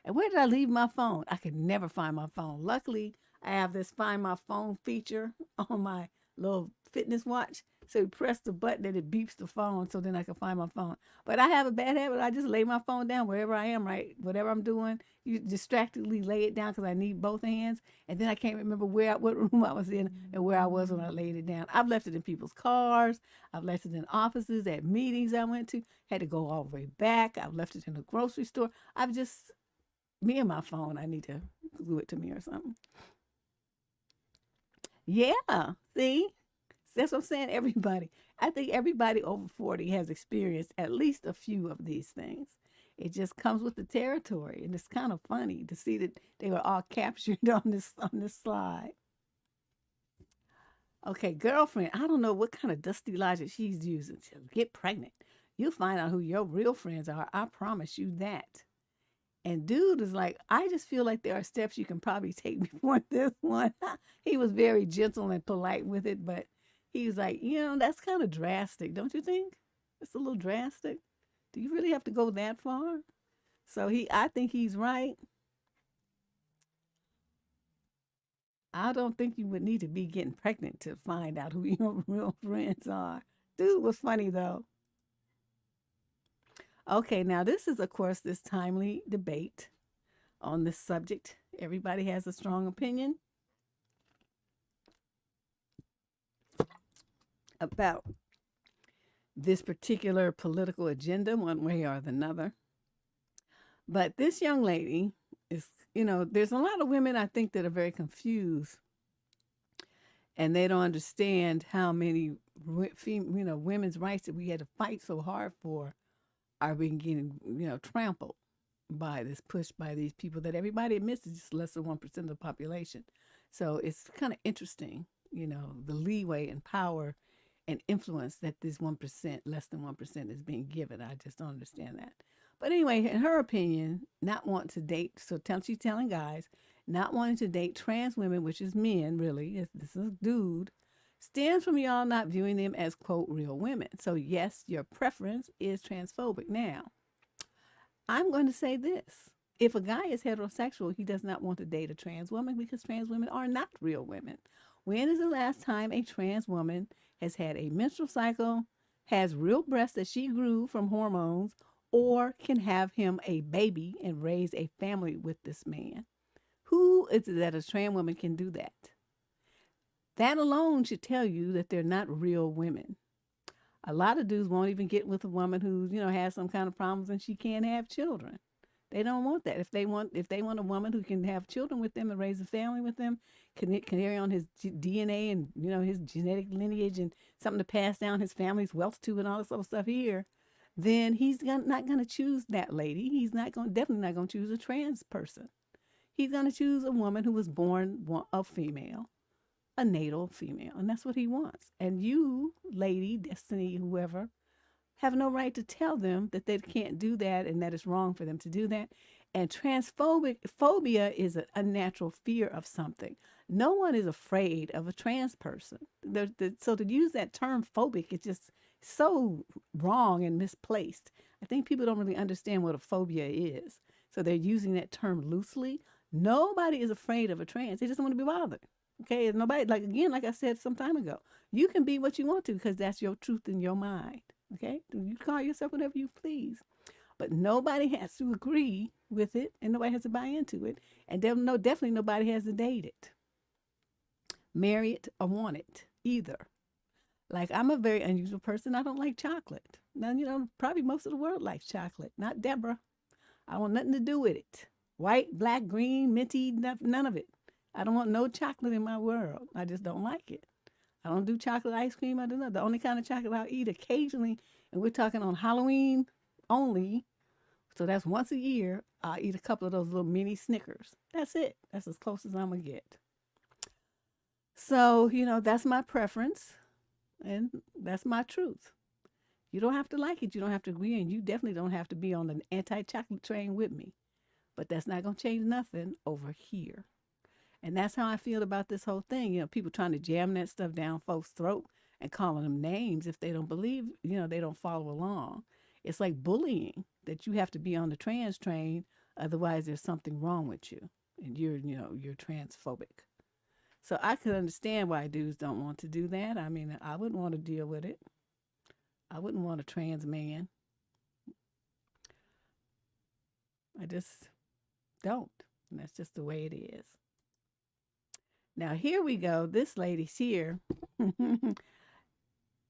And where did I leave my phone? I could never find my phone. Luckily, I have this Find My Phone feature on my little fitness watch. So you press the button and it beeps the phone, so then I can find my phone. But I have a bad habit. I just lay my phone down wherever I am, right? Whatever I'm doing, you distractedly lay it down because I need both hands. And then I can't remember what room I was in and where I was when I laid it down. I've left it in people's cars. I've left it in offices, at meetings I went to. Had to go all the way back. I've left it in the grocery store. Me and my phone, I need to glue it to me or something. Yeah, see? That's what I'm saying, everybody. I think everybody over 40 has experienced at least a few of these things. It just comes with the territory, and it's kind of funny to see that they were all captured on this slide. Okay, girlfriend, I don't know what kind of dusty logic she's using to get pregnant. You'll find out who your real friends are. I promise you that. And dude is like, I just feel like there are steps you can probably take before this one. He was very gentle and polite with it, but he was like, that's kind of drastic, don't you think? It's a little drastic. Do you really have to go that far? So I think he's right. I don't think you would need to be getting pregnant to find out who your real friends are. Dude was funny though. Okay, now this is, of course, this timely debate on this subject. Everybody has a strong opinion about this particular political agenda, one way or another. But this young lady is, there's a lot of women, I think, that are very confused, and they don't understand how many, women's rights that we had to fight so hard for are being getting, trampled by this push by these people that everybody admits is just less than 1% of the population. So it's kind of interesting, the leeway and power and influence that this 1%, less than 1% is being given. I just don't understand that. But anyway, in her opinion, not want to date, she's telling guys, not wanting to date trans women, which is men, really, this is a dude, stems from y'all not viewing them as, quote, real women. So yes, your preference is transphobic. Now, I'm going to say this. If a guy is heterosexual, he does not want to date a trans woman because trans women are not real women. When is the last time a trans woman has had a menstrual cycle, has real breasts that she grew from hormones, or can have him a baby and raise a family with this man? Who is it that a trans woman can do that? That alone should tell you that they're not real women. A lot of dudes won't even get with a woman who, has some kind of problems and she can't have children. They don't want that. If they want a woman who can have children with them and raise a family with them, can carry on his DNA and, his genetic lineage and something to pass down his family's wealth to and all this other stuff here, then he's not going to choose that lady. He's definitely not going to choose a trans person. He's going to choose a woman who was born a female, a natal female, and that's what he wants. And you, lady, Destiny, whoever, have no right to tell them that they can't do that and that it's wrong for them to do that. And phobia is a natural fear of something. No one is afraid of a trans person. So to use that term phobic is just so wrong and misplaced. I think people don't really understand what a phobia is. So they're using that term loosely. Nobody is afraid of a trans. They just don't want to be bothered. Okay, nobody, like I said some time ago, You can be what you want to because that's your truth in your mind. Okay? You call yourself whatever you please. But nobody has to agree with it and nobody has to buy into it. And definitely nobody has to date it, marry it, or want it either. Like, I'm a very unusual person. I don't like chocolate. Now, probably most of the world likes chocolate. Not Deborah. I want nothing to do with it. White, black, green, minty, none of it. I don't want no chocolate in my world. I just don't like it. I don't do chocolate ice cream. I don't know. The only kind of chocolate I'll eat occasionally, and we're talking on Halloween only, so that's once a year, I'll eat a couple of those little mini Snickers. That's it. That's as close as I'm going to get. So, that's my preference, and that's my truth. You don't have to like it. You don't have to agree, and you definitely don't have to be on the anti-chocolate train with me. But that's not going to change nothing over here. And that's how I feel about this whole thing. People trying to jam that stuff down folks' throat and calling them names if they don't believe, they don't follow along. It's like bullying, that you have to be on the trans train, otherwise there's something wrong with you, and you're transphobic. So I could understand why dudes don't want to do that. I mean, I wouldn't want to deal with it. I wouldn't want a trans man. I just don't. And that's just the way it is. Now, here we go. This lady's here.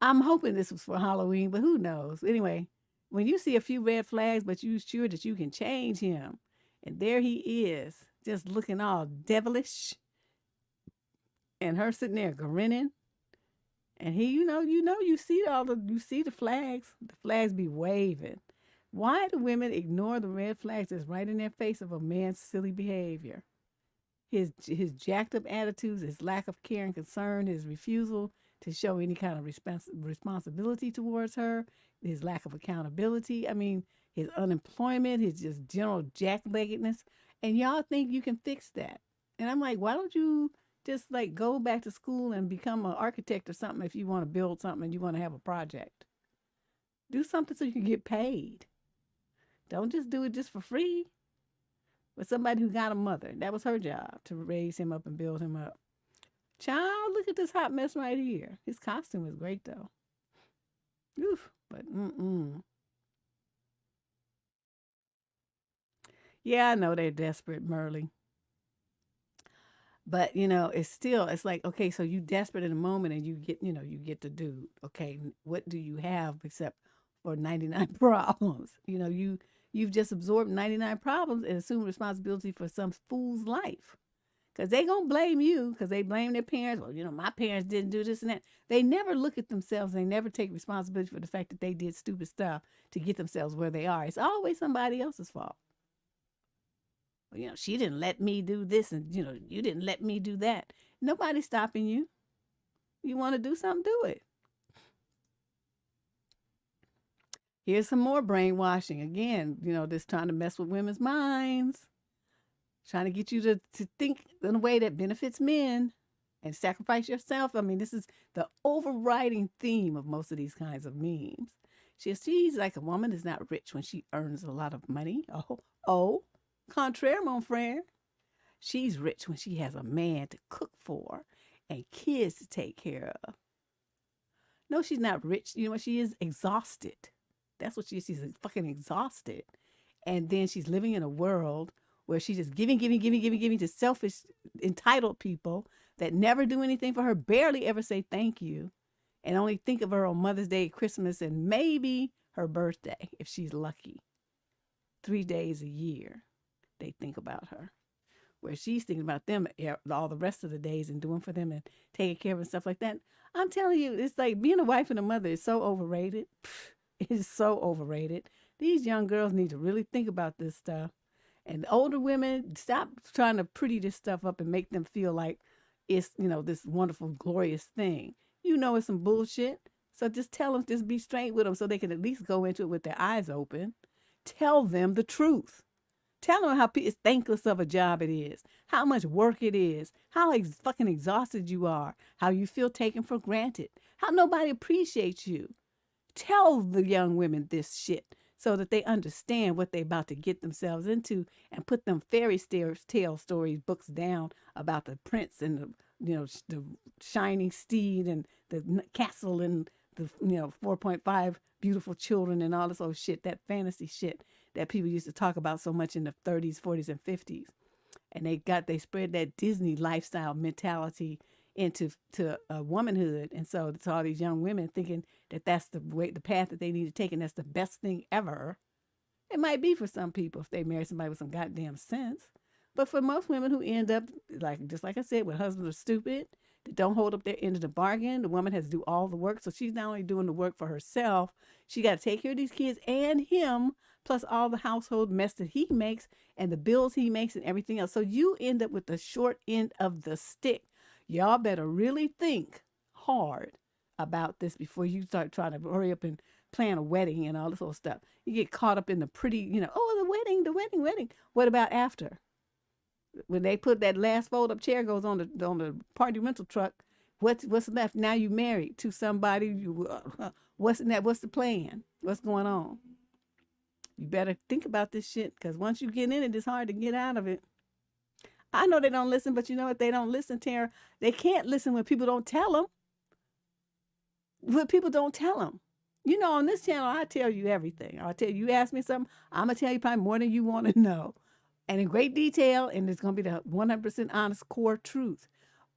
I'm hoping this was for Halloween, but who knows? Anyway, when you see a few red flags, but you're sure that you can change him, and there he is, just looking all devilish, and her sitting there grinning, and he, you see the flags. The flags be waving. Why do women ignore the red flags that's right in their face of a man's silly behavior? His jacked up attitudes, his lack of care and concern, his refusal to show any kind of responsibility towards her, his lack of accountability. I mean, his unemployment, his just general jack-leggedness. And y'all think you can fix that. And I'm like, why don't you just like go back to school and become an architect or something if you want to build something and you want to have a project? Do something so you can get paid. Don't just do it just for free. With somebody who got a mother. That was her job, to raise him up and build him up. Child, look at this hot mess right here. His costume is great, though. Oof, but Yeah, I know they're desperate, Merle. But, it's like, okay, so you desperate in a moment and you get the dude. Okay, what do you have except for 99 problems? You've just absorbed 99 problems and assumed responsibility for some fool's life. Because they going to blame you because they blame their parents. Well, my parents didn't do this and that. They never look at themselves. They never take responsibility for the fact that they did stupid stuff to get themselves where they are. It's always somebody else's fault. Well, she didn't let me do this and, you didn't let me do that. Nobody's stopping you. You want to do something, do it. Here's some more brainwashing. Again, just trying to mess with women's minds. Trying to get you to think in a way that benefits men and sacrifice yourself. I mean, this is the overriding theme of most of these kinds of memes. She's like, a woman is not rich when she earns a lot of money. Oh, contraire, mon frere. She's rich when she has a man to cook for and kids to take care of. No, she's not rich. You know what? She is exhausted. That's what she is. She's fucking exhausted. And then she's living in a world where she's just giving to selfish, entitled people that never do anything for her, barely ever say thank you, and only think of her on Mother's Day, Christmas, and maybe her birthday, if she's lucky. 3 days a year, they think about her. Where she's thinking about them all the rest of the days and doing for them and taking care of and stuff like that. I'm telling you, it's like being a wife and a mother is so overrated. It is so overrated. These young girls need to really think about this stuff. And the older women, stop trying to pretty this stuff up and make them feel like it's, this wonderful, glorious thing. It's some bullshit. So just tell them, just be straight with them so they can at least go into it with their eyes open. Tell them the truth. Tell them how thankless of a job it is, how much work it is, how fucking exhausted you are, how you feel taken for granted, how nobody appreciates you. Tell the young women this shit so that they understand what they're about to get themselves into and put them fairy tale stories books down about the prince and the shining steed and castle and the 4.5 beautiful children and all this old shit, that fantasy shit that people used to talk about so much in the 30s, 40s, and 50s. And they spread that Disney lifestyle mentality into womanhood. And so it's all these young women thinking that that's the path that they need to take, and that's the best thing ever. It might be for some people if they marry somebody with some goddamn sense. But for most women who end up, just like I said, with husbands are stupid, that don't hold up their end of the bargain, the woman has to do all the work. So she's not only doing the work for herself, she got to take care of these kids and him, plus all the household mess that he makes and the bills he makes and everything else. So you end up with the short end of the stick. Y'all better really think hard about this before you start trying to hurry up and plan a wedding and all this old stuff. You get caught up in the pretty, the wedding. What about after? When they put that last fold-up chair goes on the party rental truck, what's left? Now you married to somebody. What's in that? What's the plan? What's going on? You better think about this shit, because once you get in it, it's hard to get out of it. I know they don't listen, but you know what? They don't listen, Tara. They can't listen when people don't tell them. When people don't tell them. On this channel, I tell you everything. I'll tell you ask me something, I'm going to tell you probably more than you want to know. And in great detail, and it's going to be the 100% honest core truth.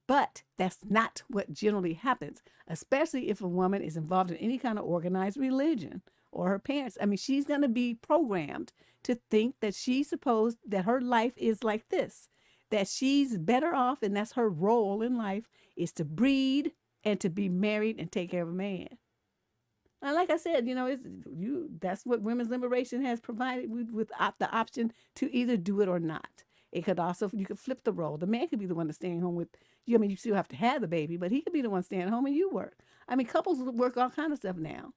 But that's not what generally happens, especially if a woman is involved in any kind of organized religion or her parents. I mean, she's going to be programmed to think that she's supposed, that her life is like this, that she's better off, and that's her role in life, is to breed and to be married and take care of a man. And like I said, that's what women's liberation has provided with the option to either do it or not. It could also, you could flip the role. The man could be the one that's staying home with you. I mean, you still have to have the baby, but he could be the one staying home and you work. I mean, couples work all kind of stuff now,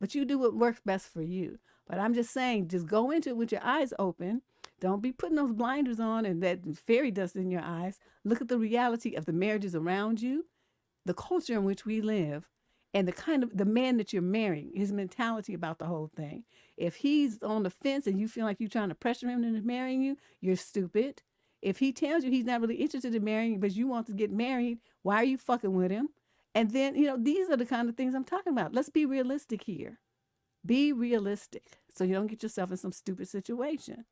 but you do what works best for you. But I'm just saying, just go into it with your eyes open. Don't be putting those blinders on and that fairy dust in your eyes. Look at the reality of the marriages around you, the culture in which we live, and the man that you're marrying, his mentality about the whole thing. If he's on the fence and you feel like you're trying to pressure him into marrying you, you're stupid. If he tells you he's not really interested in marrying you, but you want to get married, why are you fucking with him? And then, these are the kind of things I'm talking about. Let's be realistic here. Be realistic so you don't get yourself in some stupid situation.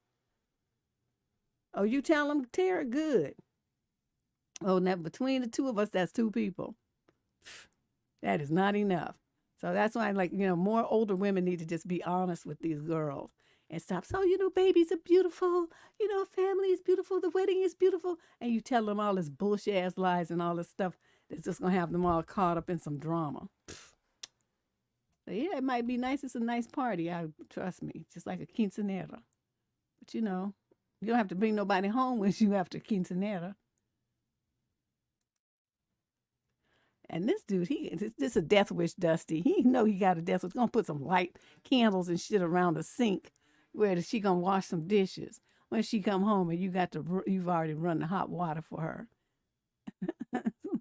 Oh, you tell him, Tara, good. Oh, now between the two of us, that's two people. That is not enough. So that's why, more older women need to just be honest with these girls and stop. So, babies are beautiful. Family is beautiful. The wedding is beautiful. And you tell them all this bullshit ass lies and all this stuff that's just going to have them all caught up in some drama. So, yeah, it might be nice. It's a nice party. Trust me. Just like a quinceanera. But, you don't have to bring nobody home when you have to quinceanera. And this dude, this a death wish, Dusty. He know he got a death wish. He's going to put some light candles and shit around the sink where she going to wash some dishes. When she come home and you've already run the hot water for her.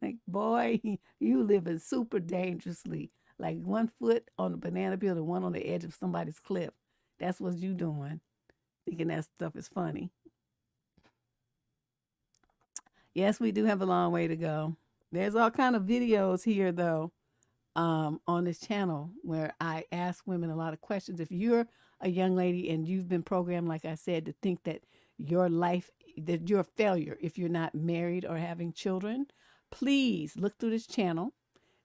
Like, boy, you living super dangerously. Like 1 foot on the banana peel and one on the edge of somebody's cliff. That's what you doing. Thinking that stuff is funny. Yes, we do have a long way to go. There's all kind of videos here, though, on this channel where I ask women a lot of questions. If you're a young lady and you've been programmed, like I said, to think that your life, that you're a failure if you're not married or having children, please look through this channel.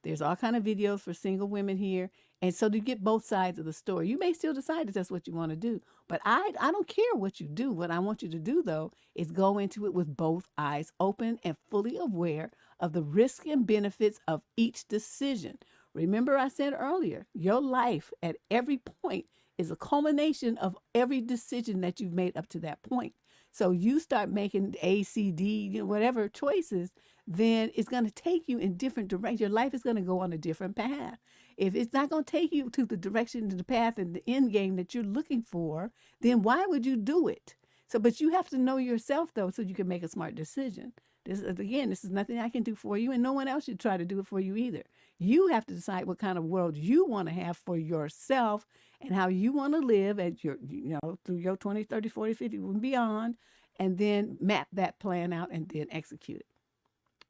There's all kind of videos for single women here. And so you get both sides of the story. You may still decide that that's what you want to do. But I don't care what you do. What I want you to do, though, is go into it with both eyes open and fully aware of the risks and benefits of each decision. Remember I said earlier, your life at every point is a culmination of every decision that you've made up to that point. So you start making A, C, D, whatever choices, then it's going to take you in different directions. Your life is going to go on a different path. If it's not going to take you to the direction, to the path and the end game that you're looking for, then why would you do it? But you have to know yourself, though, so you can make a smart decision. This is nothing I can do for you, and no one else should try to do it for you either. You have to decide what kind of world you want to have for yourself and how you want to live at your, through your 20, 30, 40, 50 and beyond, and then map that plan out and then execute it.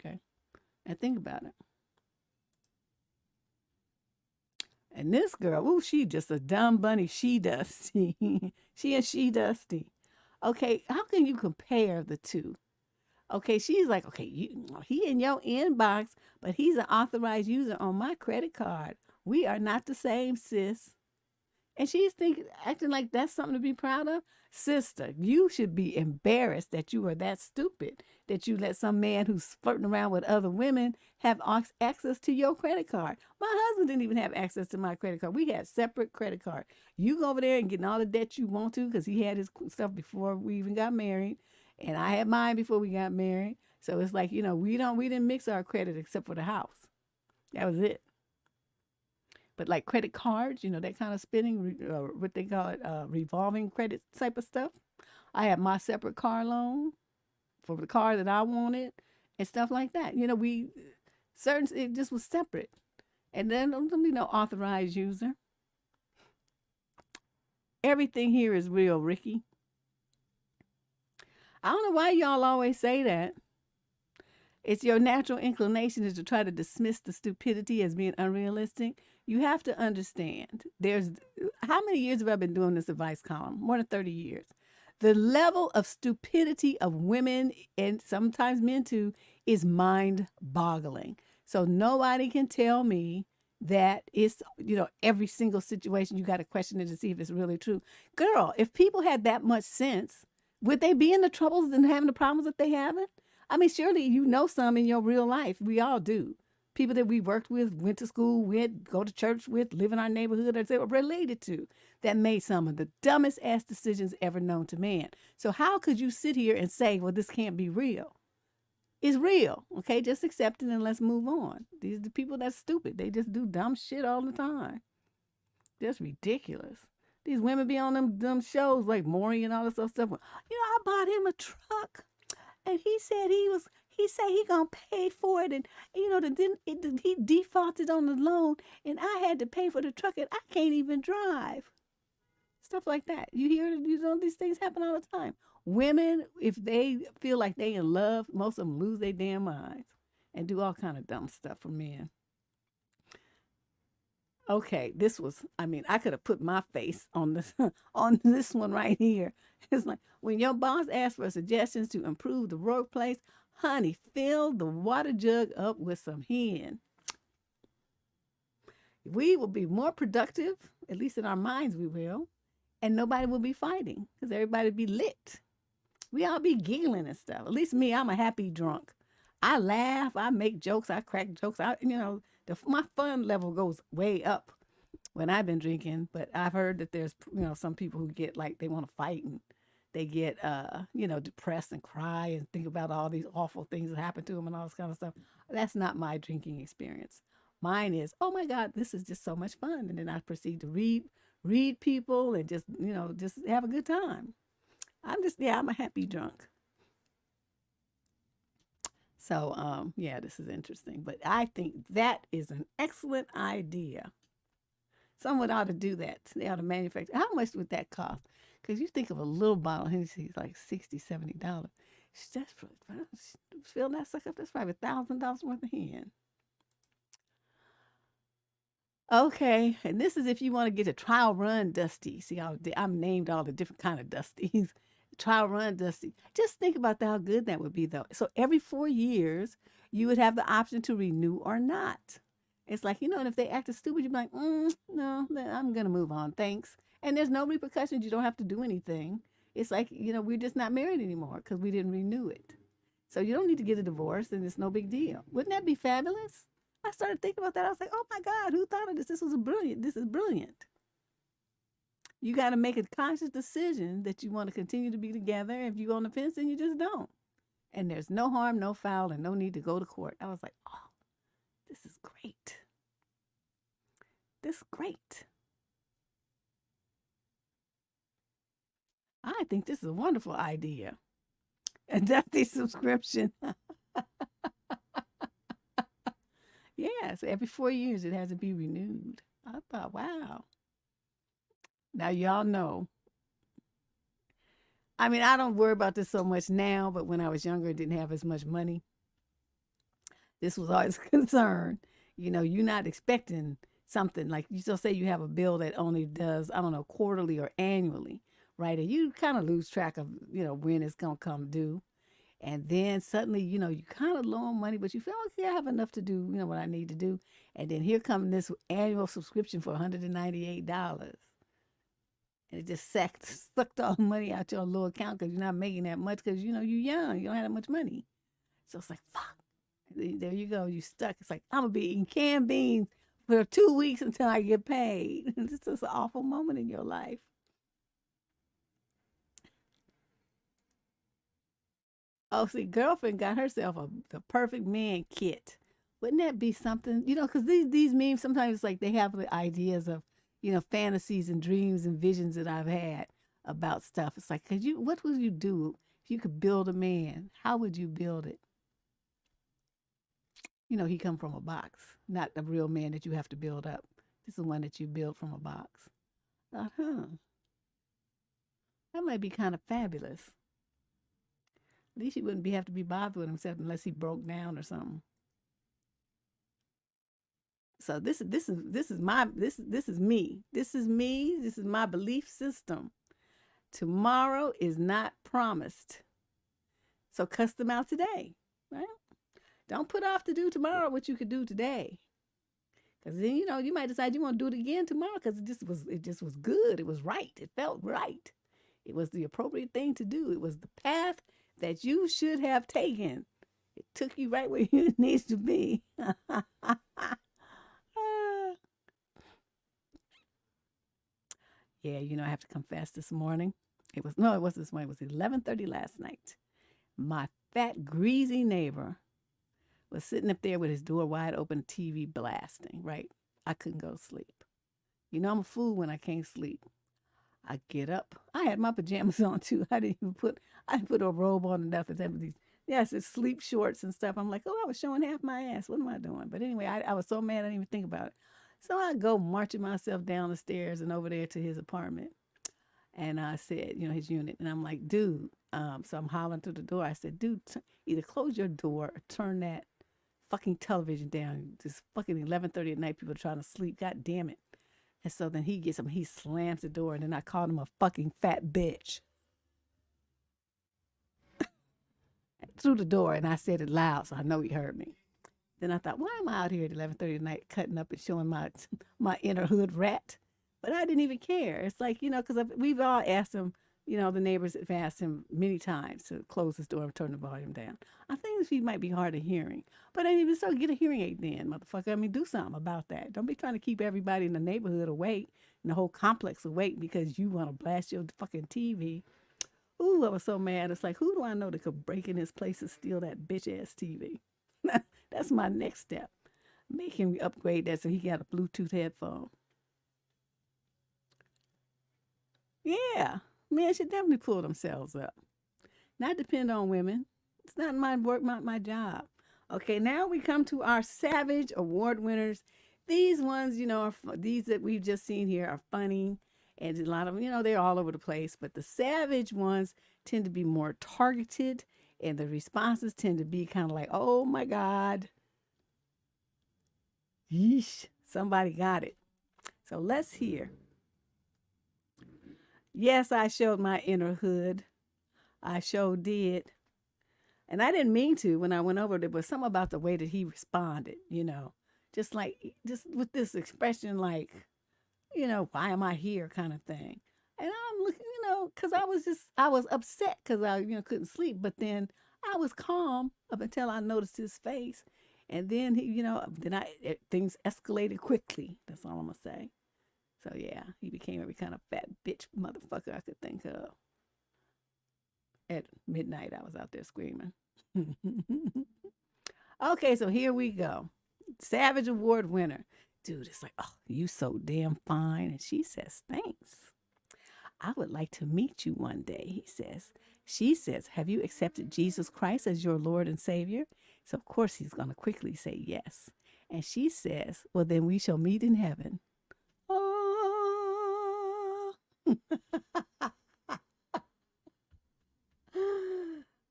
Okay? And think about it. And this girl, ooh, she just a dumb bunny. She Dusty. she Dusty. Okay, how can you compare the two? Okay, she's like, okay, he in your inbox, but he's an authorized user on my credit card. We are not the same, sis. And she's thinking, acting like that's something to be proud of. Sister, you should be embarrassed that you are that stupid, that you let some man who's flirting around with other women have access to your credit card. My husband didn't even have access to my credit card. We had separate credit card. You go over there and get all the debt you want to, because he had his stuff before we even got married, and I had mine before we got married. So it's like, we didn't mix our credit except for the house. That was it. But like credit cards, that kind of spending, what they call it, revolving credit type of stuff. I had my separate car loan for the car that I wanted and stuff like that. It just was separate. And then, authorized user. Everything here is real, Ricky. I don't know why y'all always say that. It's your natural inclination is to try to dismiss the stupidity as being unrealistic. You have to understand, how many years have I been doing this advice column? More than 30 years. The level of stupidity of women, and sometimes men too, is mind-boggling. So nobody can tell me that it's, every single situation you got to question it to see if it's really true. Girl, if people had that much sense, would they be in the troubles and having the problems that they haven't? I mean, surely some in your real life. We all do. People that we worked with, went to school with, go to church with, live in our neighborhood, or they were related to, that made some of the dumbest ass decisions ever known to man. So how could you sit here and say, well, this can't be real? It's real, okay? Just accept it and let's move on. These are the people that's stupid. They just do dumb shit all the time. Just ridiculous. These women be on them shows like Maury and all this other stuff. I bought him a truck, and he said he gonna pay for it, and he defaulted on the loan, and I had to pay for the truck, and I can't even drive. Stuff like that. You hear these things happen all the time. Women, if they feel like they in love, most of them lose their damn minds and do all kind of dumb stuff for men. Okay, I could have put my face on this on this one right here. It's like, when your boss asks for suggestions to improve the workplace, honey, fill the water jug up with some hen. We will be more productive, at least in our minds we will, and nobody will be fighting because everybody will be lit. We all be giggling and stuff. At least me, I'm a happy drunk. I laugh, I make jokes, I crack jokes. My fun level goes way up when I've been drinking, but I've heard that there's, some people who get like, they want to fight, and they get, depressed and cry and think about all these awful things that happen to them and all this kind of stuff. That's not my drinking experience. Mine is, oh my God, this is just so much fun. And then I proceed to read people and just have a good time. I'm a happy drunk. So, this is interesting. But I think that is an excellent idea. Someone ought to do that. They ought to manufacture. How much would that cost? Because you think of a little bottle, Hennessy's like $60, $70. That's fill that sucker up. That's probably $1,000 worth of hen. Okay, and this is if you want to get a trial run Dusty. See how I'm named all the different kind of Dusties. Trial run Dusty. Just think about how good that would be, though. So every 4 years, you would have the option to renew or not. It's like, and if they acted stupid, you'd be like, no, I'm going to move on. Thanks. And there's no repercussions. You don't have to do anything. It's like, we're just not married anymore because we didn't renew it. So you don't need to get a divorce, and it's no big deal. Wouldn't that be fabulous? I started thinking about that. I was like, oh my God, who thought of this? This is brilliant. You got to make a conscious decision that you want to continue to be together. If you're on the fence, then you just don't. And there's no harm, no foul, and no need to go to court. I was like, oh, this is great. This is great. I think this is a wonderful idea. A Dusty subscription. Yes, every 4 years it has to be renewed. I thought, wow. Now, y'all know. I mean, I don't worry about this so much now, but when I was younger, I didn't have as much money. This was always a concern. You're not expecting something like you still say you have a bill that only does, I don't know, quarterly or annually, right? And you kind of lose track of, when it's going to come due. And then suddenly, you kind of low on money, but you feel, okay, I have enough to do, what I need to do. And then here comes this annual subscription for $198. And it just sucked all the money out your little account because you're not making that much because, you're young. You don't have that much money. So it's like, fuck. There you go. You stuck. It's like, I'm going to be eating canned beans for 2 weeks until I get paid. This is an awful moment in your life. Oh, see, girlfriend got herself the perfect man kit. Wouldn't that be something? Because these memes, sometimes it's like they have the ideas of, fantasies and dreams and visions that I've had about stuff. It's like, what would you do if you could build a man? How would you build it? He come from a box, not the real man that you have to build up. This is one that you build from a box. I thought, that might be kind of fabulous. At least he wouldn't have to be bothered with himself unless he broke down or something. So this is me. This is me. This is my belief system. Tomorrow is not promised. So cuss them out today, right? Don't put off to do tomorrow what you could do today. Because then, you might decide you want to do it again tomorrow because it just was good. It was right. It felt right. It was the appropriate thing to do. It was the path that you should have taken. It took you right where you need to be. Yeah, I have to confess this morning. It wasn't this morning. It was 11:30 last night. My fat, greasy neighbor was sitting up there with his door wide open, TV blasting, right? I couldn't go to sleep. I'm a fool when I can't sleep. I get up. I had my pajamas on too. I didn't put a robe on or nothing. It's sleep shorts and stuff. I'm like, oh, I was showing half my ass. What am I doing? But anyway, I was so mad I didn't even think about it. So I go marching myself down the stairs and over there to his apartment. And I said, his unit. And I'm like, dude. So I'm hollering through the door. I said, dude, either close your door or turn that fucking television down. It's fucking 11:30 at night. People are trying to sleep. God damn it. And so then he gets him. He slams the door. And then I called him a fucking fat bitch. Through the door. And I said it loud. So I know he heard me. Then I thought, why am I out here at 11:30 at night cutting up and showing my inner hood rat? But I didn't even care. It's like, because we've all asked him, the neighbors have asked him many times to close his door and turn the volume down. I think he might be hard of hearing. But I even so, get a hearing aid then, motherfucker. I mean, do something about that. Don't be trying to keep everybody in the neighborhood awake and the whole complex awake because you want to blast your fucking TV. Ooh, I was so mad. It's like, who do I know that could break in his place and steal that bitch-ass TV? That's my next step. Make him upgrade that so he got a Bluetooth headphone. Yeah, men should definitely pull themselves up. Not depend on women. It's not my work, not my job. Okay, now we come to our Savage Award winners. These ones, these that we've just seen here are funny. And a lot of them, they're all over the place. But the Savage ones tend to be more targeted. And the responses tend to be kind of like, oh my God. Yeesh, somebody got it. So let's hear. Yes, I showed my inner hood. I sure did. And I didn't mean to when I went over there, but something about the way that he responded, just with this expression like, why am I here kind of thing. And I'm looking, because I was upset because I, couldn't sleep. But then I was calm up until I noticed his face. And then things escalated quickly. That's all I'm going to say. So yeah, he became every kind of fat bitch motherfucker I could think of. At midnight, I was out there screaming. Okay, so here we go. Savage Award winner. Dude, it's like, oh, you so damn fine. And she says, thanks. I would like to meet you one day, he says. She says, have you accepted Jesus Christ as your Lord and Savior? So, of course, he's going to quickly say yes. And she says, well, then we shall meet in heaven. Oh,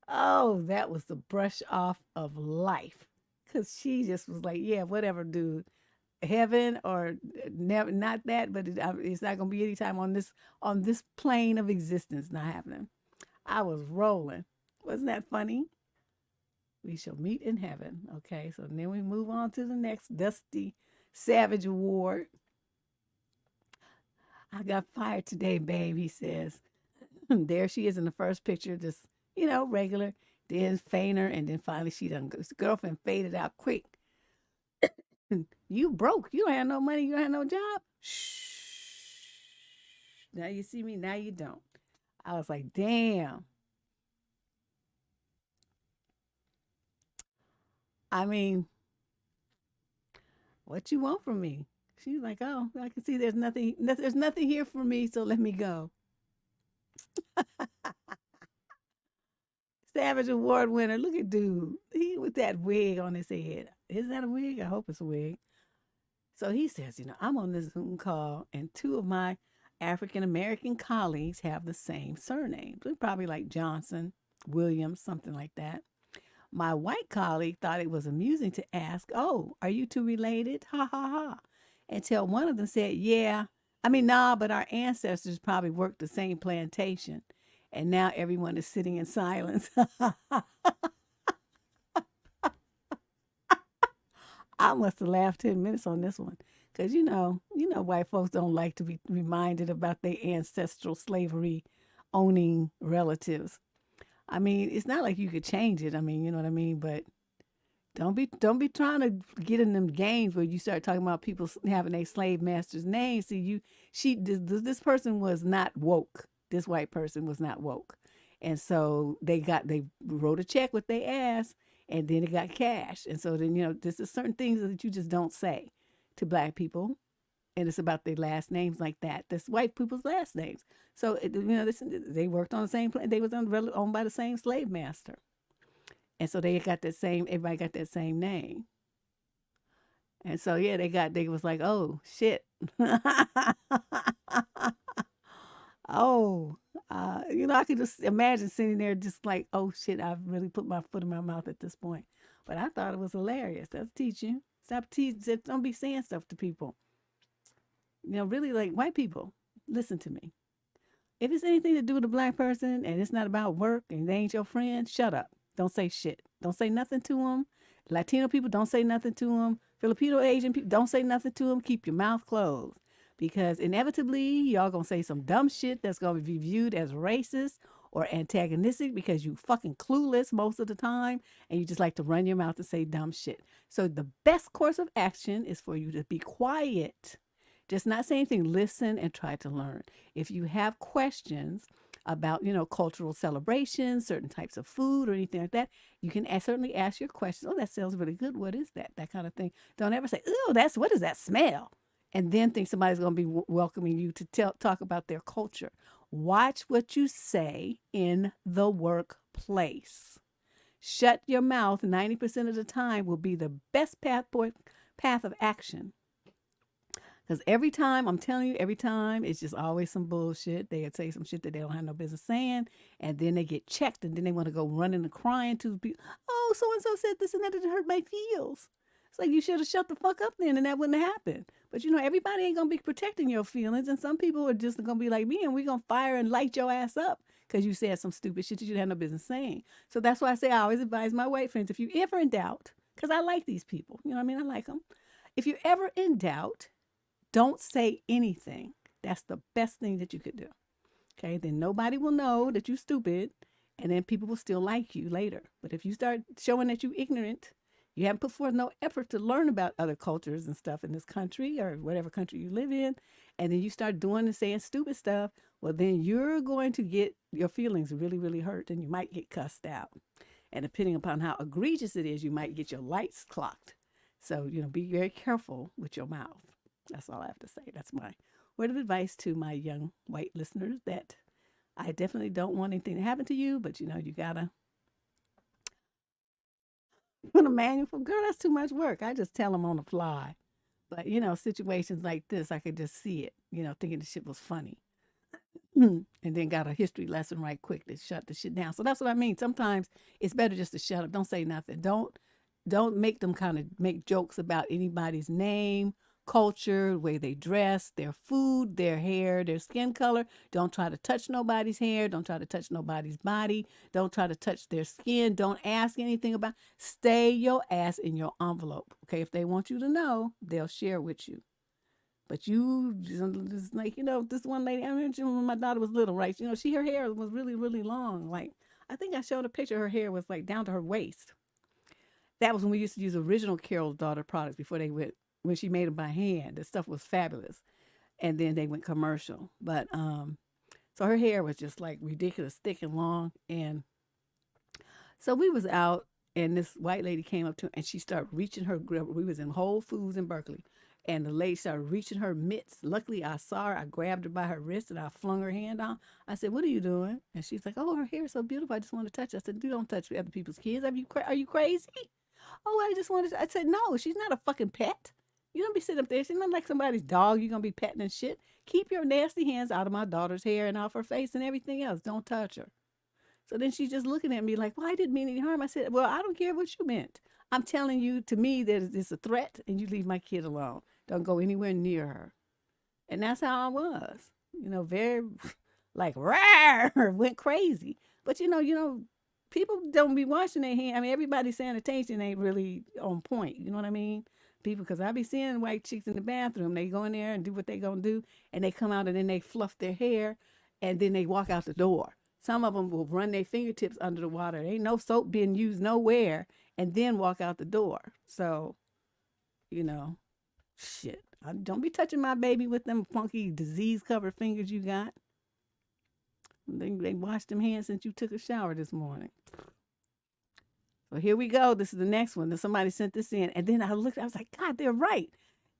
oh, that was the brush off of life. Because she just was like, yeah, whatever, dude. heaven or never, not that, but it's not gonna be any time on this plane of existence. Not happening. I was rolling. Wasn't that funny? We shall meet in heaven. Okay, so then we move on to the next Dusty Savage Award. I got fired today, babe, he says. There she is in the first picture, just, regular, then fainter, and then finally she done goes. The girlfriend faded out quick. You broke. You don't have no money. You don't have no job. Shh. Now you see me. Now you don't. I was like, damn. I mean, what you want from me? She's like, oh, I can see there's nothing here for me, so let me go. Savage Award winner. Look at dude. He with that wig on his head. Is that a wig? I hope it's a wig. So he says, I'm on this Zoom call, and two of my African American colleagues have the same surname. They're probably like Johnson, Williams, something like that. My white colleague thought it was amusing to ask, oh, are you two related? Ha ha ha. Until one of them said, yeah. I mean, nah, but our ancestors probably worked the same plantation. And now everyone is sitting in silence. I must have laughed 10 minutes on this one. Because, white folks don't like to be reminded about their ancestral slavery owning relatives. I mean, it's not like you could change it. I mean, you know what I mean? But don't be trying to get in them games where you start talking about people having a slave master's name. See, this person was not woke. This white person was not woke. And so they wrote a check with their ass, and then it got cashed. And so then, there's certain things that you just don't say to black people. And it's about their last names like that. That's white people's last names. So, they worked on the same plan. They was owned by the same slave master. And so everybody got that same name. And so, yeah, they was like, oh, shit. Oh, I could just imagine sitting there just like, oh, shit, I've really put my foot in my mouth at this point. But I thought it was hilarious. That's teaching. Stop teaching. Don't be saying stuff to people. Really, like, white people, listen to me. If it's anything to do with a black person and it's not about work and they ain't your friend, shut up. Don't say shit. Don't say nothing to them. Latino people, don't say nothing to them. Filipino, Asian people, don't say nothing to them. Keep your mouth closed. Because inevitably, y'all gonna say some dumb shit that's gonna be viewed as racist or antagonistic because you fucking clueless most of the time and you just like to run your mouth and say dumb shit. So the best course of action is for you to be quiet. Just not say anything. Listen and try to learn. If you have questions about, cultural celebrations, certain types of food or anything like that, you can certainly ask your questions. Oh, that smells really good. What is that? That kind of thing. Don't ever say, oh, what does that smell? And then think somebody's going to be welcoming you to talk about their culture. Watch what you say in the workplace. Shut your mouth 90% of the time will be the best path of action. Because every time, I'm telling you, it's just always some bullshit. They say some shit that they don't have no business saying, and then they get checked, and then they want to go running and crying to people. Oh, so-and-so said this and that, it hurt my feels. It's like you should have shut the fuck up then, and that wouldn't have happened. But, everybody ain't going to be protecting your feelings, and some people are just going to be like me, and we're going to fire and light your ass up because you said some stupid shit that you had no business saying. So that's why I say I always advise my white friends, if you ever in doubt, because I like these people. You know what I mean? I like them. If you're ever in doubt, don't say anything. That's the best thing that you could do. Okay, then nobody will know that you're stupid, and then people will still like you later. But if you start showing that you're ignorant, you haven't put forth no effort to learn about other cultures and stuff in this country or whatever country you live in, and then you start doing and saying stupid stuff, well, then you're going to get your feelings really, really hurt, and you might get cussed out. And depending upon how egregious it is, you might get your lights clocked. So, be very careful with your mouth. That's all I have to say. That's my word of advice to my young white listeners, that I definitely don't want anything to happen to you, but you gotta put a manual for, girl, that's too much work. I just tell them on the fly. But, situations like this, I could just see it, thinking the shit was funny. And then got a history lesson right quick to shut the shit down. So that's what I mean. Sometimes it's better just to shut up. Don't say nothing. Don't make them kind of make jokes about anybody's name culture, the way they dress, their food, their hair, their skin color. Don't try to touch nobody's hair. Don't try to touch nobody's body. Don't try to touch their skin. Don't ask anything about. Stay your ass in your envelope. Okay, if they want you to know, they'll share with you. But you just like, this one lady, I remember when my daughter was little, right? Her hair was really, really long. Like, I think I showed a picture. Her hair was like down to her waist. That was when we used to use original Carol's Daughter products before they went, when she made them by hand. The stuff was fabulous. And then they went commercial. But, so her hair was just like ridiculous, thick and long. And so we was out and this white lady came up to her and she started reaching her grip. We was in Whole Foods in Berkeley. And the lady started reaching her mitts. Luckily, I saw her. I grabbed her by her wrist and I flung her hand on. I said, "What are you doing?" And she's like, "Oh, her hair is so beautiful. I just want to touch it." I said, "You don't touch other people's kids. Are you crazy?" "Oh, I just wanted to." I said, "No, she's not a fucking pet. You don't be sitting up there. She's not like somebody's dog. You're going to be petting and shit. Keep your nasty hands out of my daughter's hair and off her face and everything else. Don't touch her." So then she's just looking at me like, "Well, I didn't mean any harm." I said, "Well, I don't care what you meant. I'm telling you, to me, that it's a threat and you leave my kid alone. Don't go anywhere near her." And that's how I was, very like, rah, went crazy. But, people don't be washing their hands. I mean, everybody's sanitation ain't really on point. You know what I mean? People, because I be seeing white chicks in the bathroom. They go in there and do what they going to do. And they come out and then they fluff their hair and then they walk out the door. Some of them will run their fingertips under the water. There ain't no soap being used nowhere and then walk out the door. So, shit. Don't be touching my baby with them funky disease-covered fingers you got. They washed them hands since you took a shower this morning. So here we go. This is the next one. Somebody sent this in. And then I looked, I was like, God, they're right.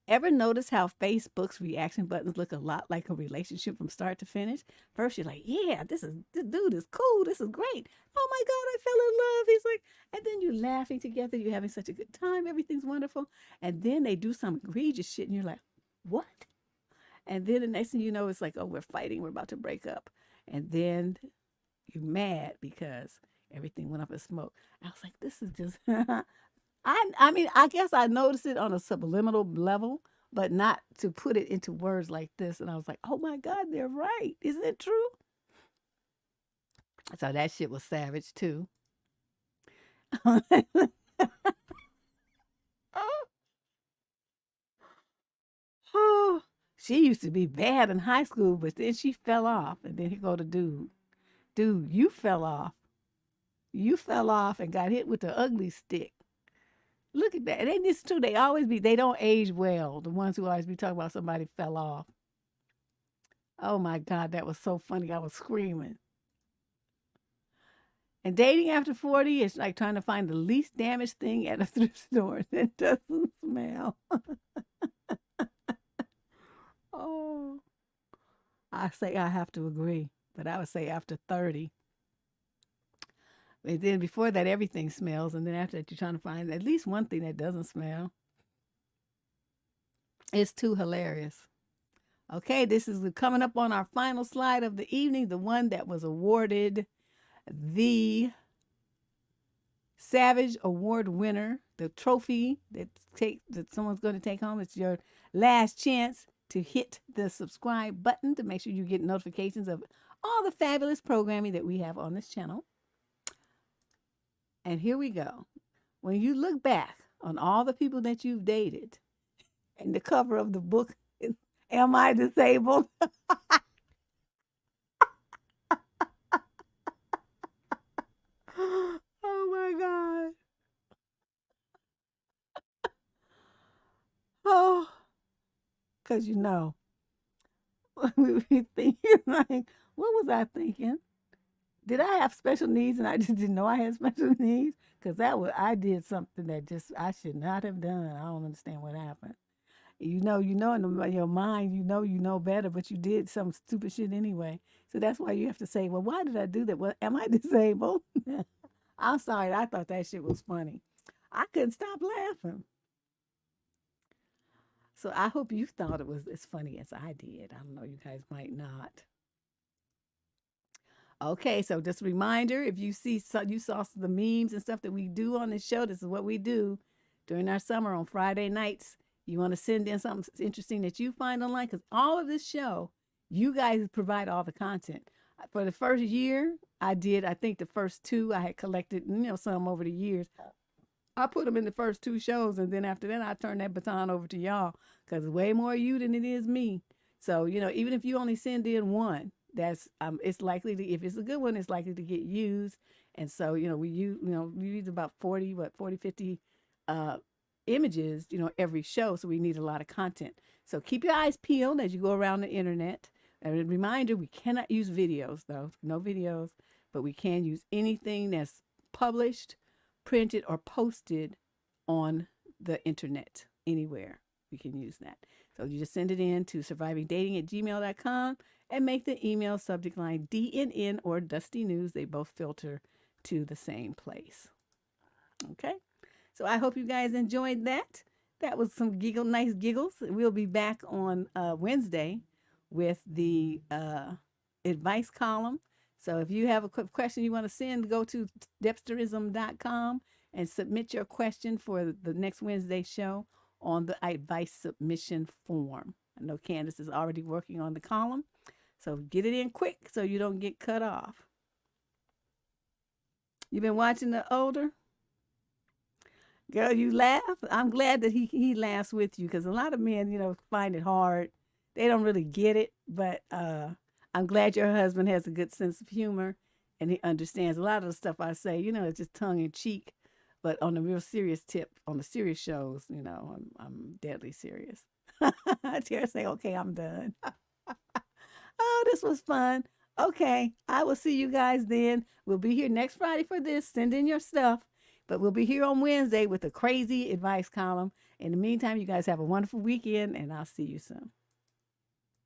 Ever notice how Facebook's reaction buttons look a lot like a relationship from start to finish? First, you're like, yeah, this dude is cool. This is great. Oh my God, I fell in love. He's like, and then you're laughing together. You're having such a good time. Everything's wonderful. And then they do some egregious shit and you're like, what? And then the next thing you know, it's like, oh, we're fighting. We're about to break up. And then you're mad because everything went up in smoke. I was like, this is just, I mean, I guess I noticed it on a subliminal level, but not to put it into words like this. And I was like, oh my God, they're right. Isn't it true? So that shit was savage too. Oh, she used to be bad in high school, but then she fell off. And then he go to dude. Dude, you fell off. You fell off and got hit with the ugly stick. Look at that. And it's true. They don't age well. The ones who always be talking about somebody fell off. Oh my God, that was so funny. I was screaming. And dating after 40 is like trying to find the least damaged thing at a thrift store that doesn't smell. Oh, I say I have to agree, but I would say after 30. And then before that, everything smells. And then after that, you're trying to find at least one thing that doesn't smell. It's too hilarious. Okay, this is coming up on our final slide of the evening, the one that was awarded the Savage Award winner, the trophy that someone's going to take home. It's your last chance to hit the subscribe button to make sure you get notifications of all the fabulous programming that we have on this channel. And here we go. When you look back on all the people that you've dated, and the cover of the book is Am I Disabled? Oh my God. Oh, because we be thinking like, what was I thinking? Did I have special needs and I just didn't know I had special needs? Because I did something that just I should not have done. I don't understand what happened. In your mind, you know better, but you did some stupid shit anyway. So that's why you have to say, well, why did I do that? Well, am I disabled? I'm sorry. I thought that shit was funny. I couldn't stop laughing. So I hope you thought it was as funny as I did. I don't know. You guys might not. Okay, so just a reminder, if you saw the memes and stuff that we do on the show, this is what we do during our summer on Friday nights. You want to send in something interesting that you find online, because all of this show, you guys provide all the content. For the first year, I think the first two I had collected, some over the years. I put them in the first two shows, and then after that, I turned that baton over to y'all, because it's way more you than it is me. So, even if you only send in one, that's it's likely to, if it's a good one, it's likely to get used. And so, we use about 40, 50 images, every show. So we need a lot of content. So keep your eyes peeled as you go around the internet. And a reminder, we cannot use videos, though. No videos, but we can use anything that's published, printed, or posted on the internet. Anywhere we can use that. So you just send it in to survivingdating@gmail.com and make the email subject line DNN or Dusty News. They both filter to the same place. Okay? So I hope you guys enjoyed that. That was some nice giggles. We'll be back on Wednesday with the advice column. So if you have a quick question you want to send, go to debsterism.com and submit your question for the next Wednesday show on the advice submission form. I know Candace is already working on the column, so get it in quick so you don't get cut off. You been watching The Older? Girl, you laugh. I'm glad that he laughs with you, because a lot of men, find it hard. They don't really get it, but I'm glad your husband has a good sense of humor and he understands a lot of the stuff I say. It's just tongue in cheek, but on the real serious tip, on the serious shows, I'm deadly serious. Tara say, okay, I'm done. Oh, this was fun. Okay, I will see you guys then. We'll be here next Friday for this. Send in your stuff. But we'll be here on Wednesday with a crazy advice column. In the meantime, you guys have a wonderful weekend, and I'll see you soon.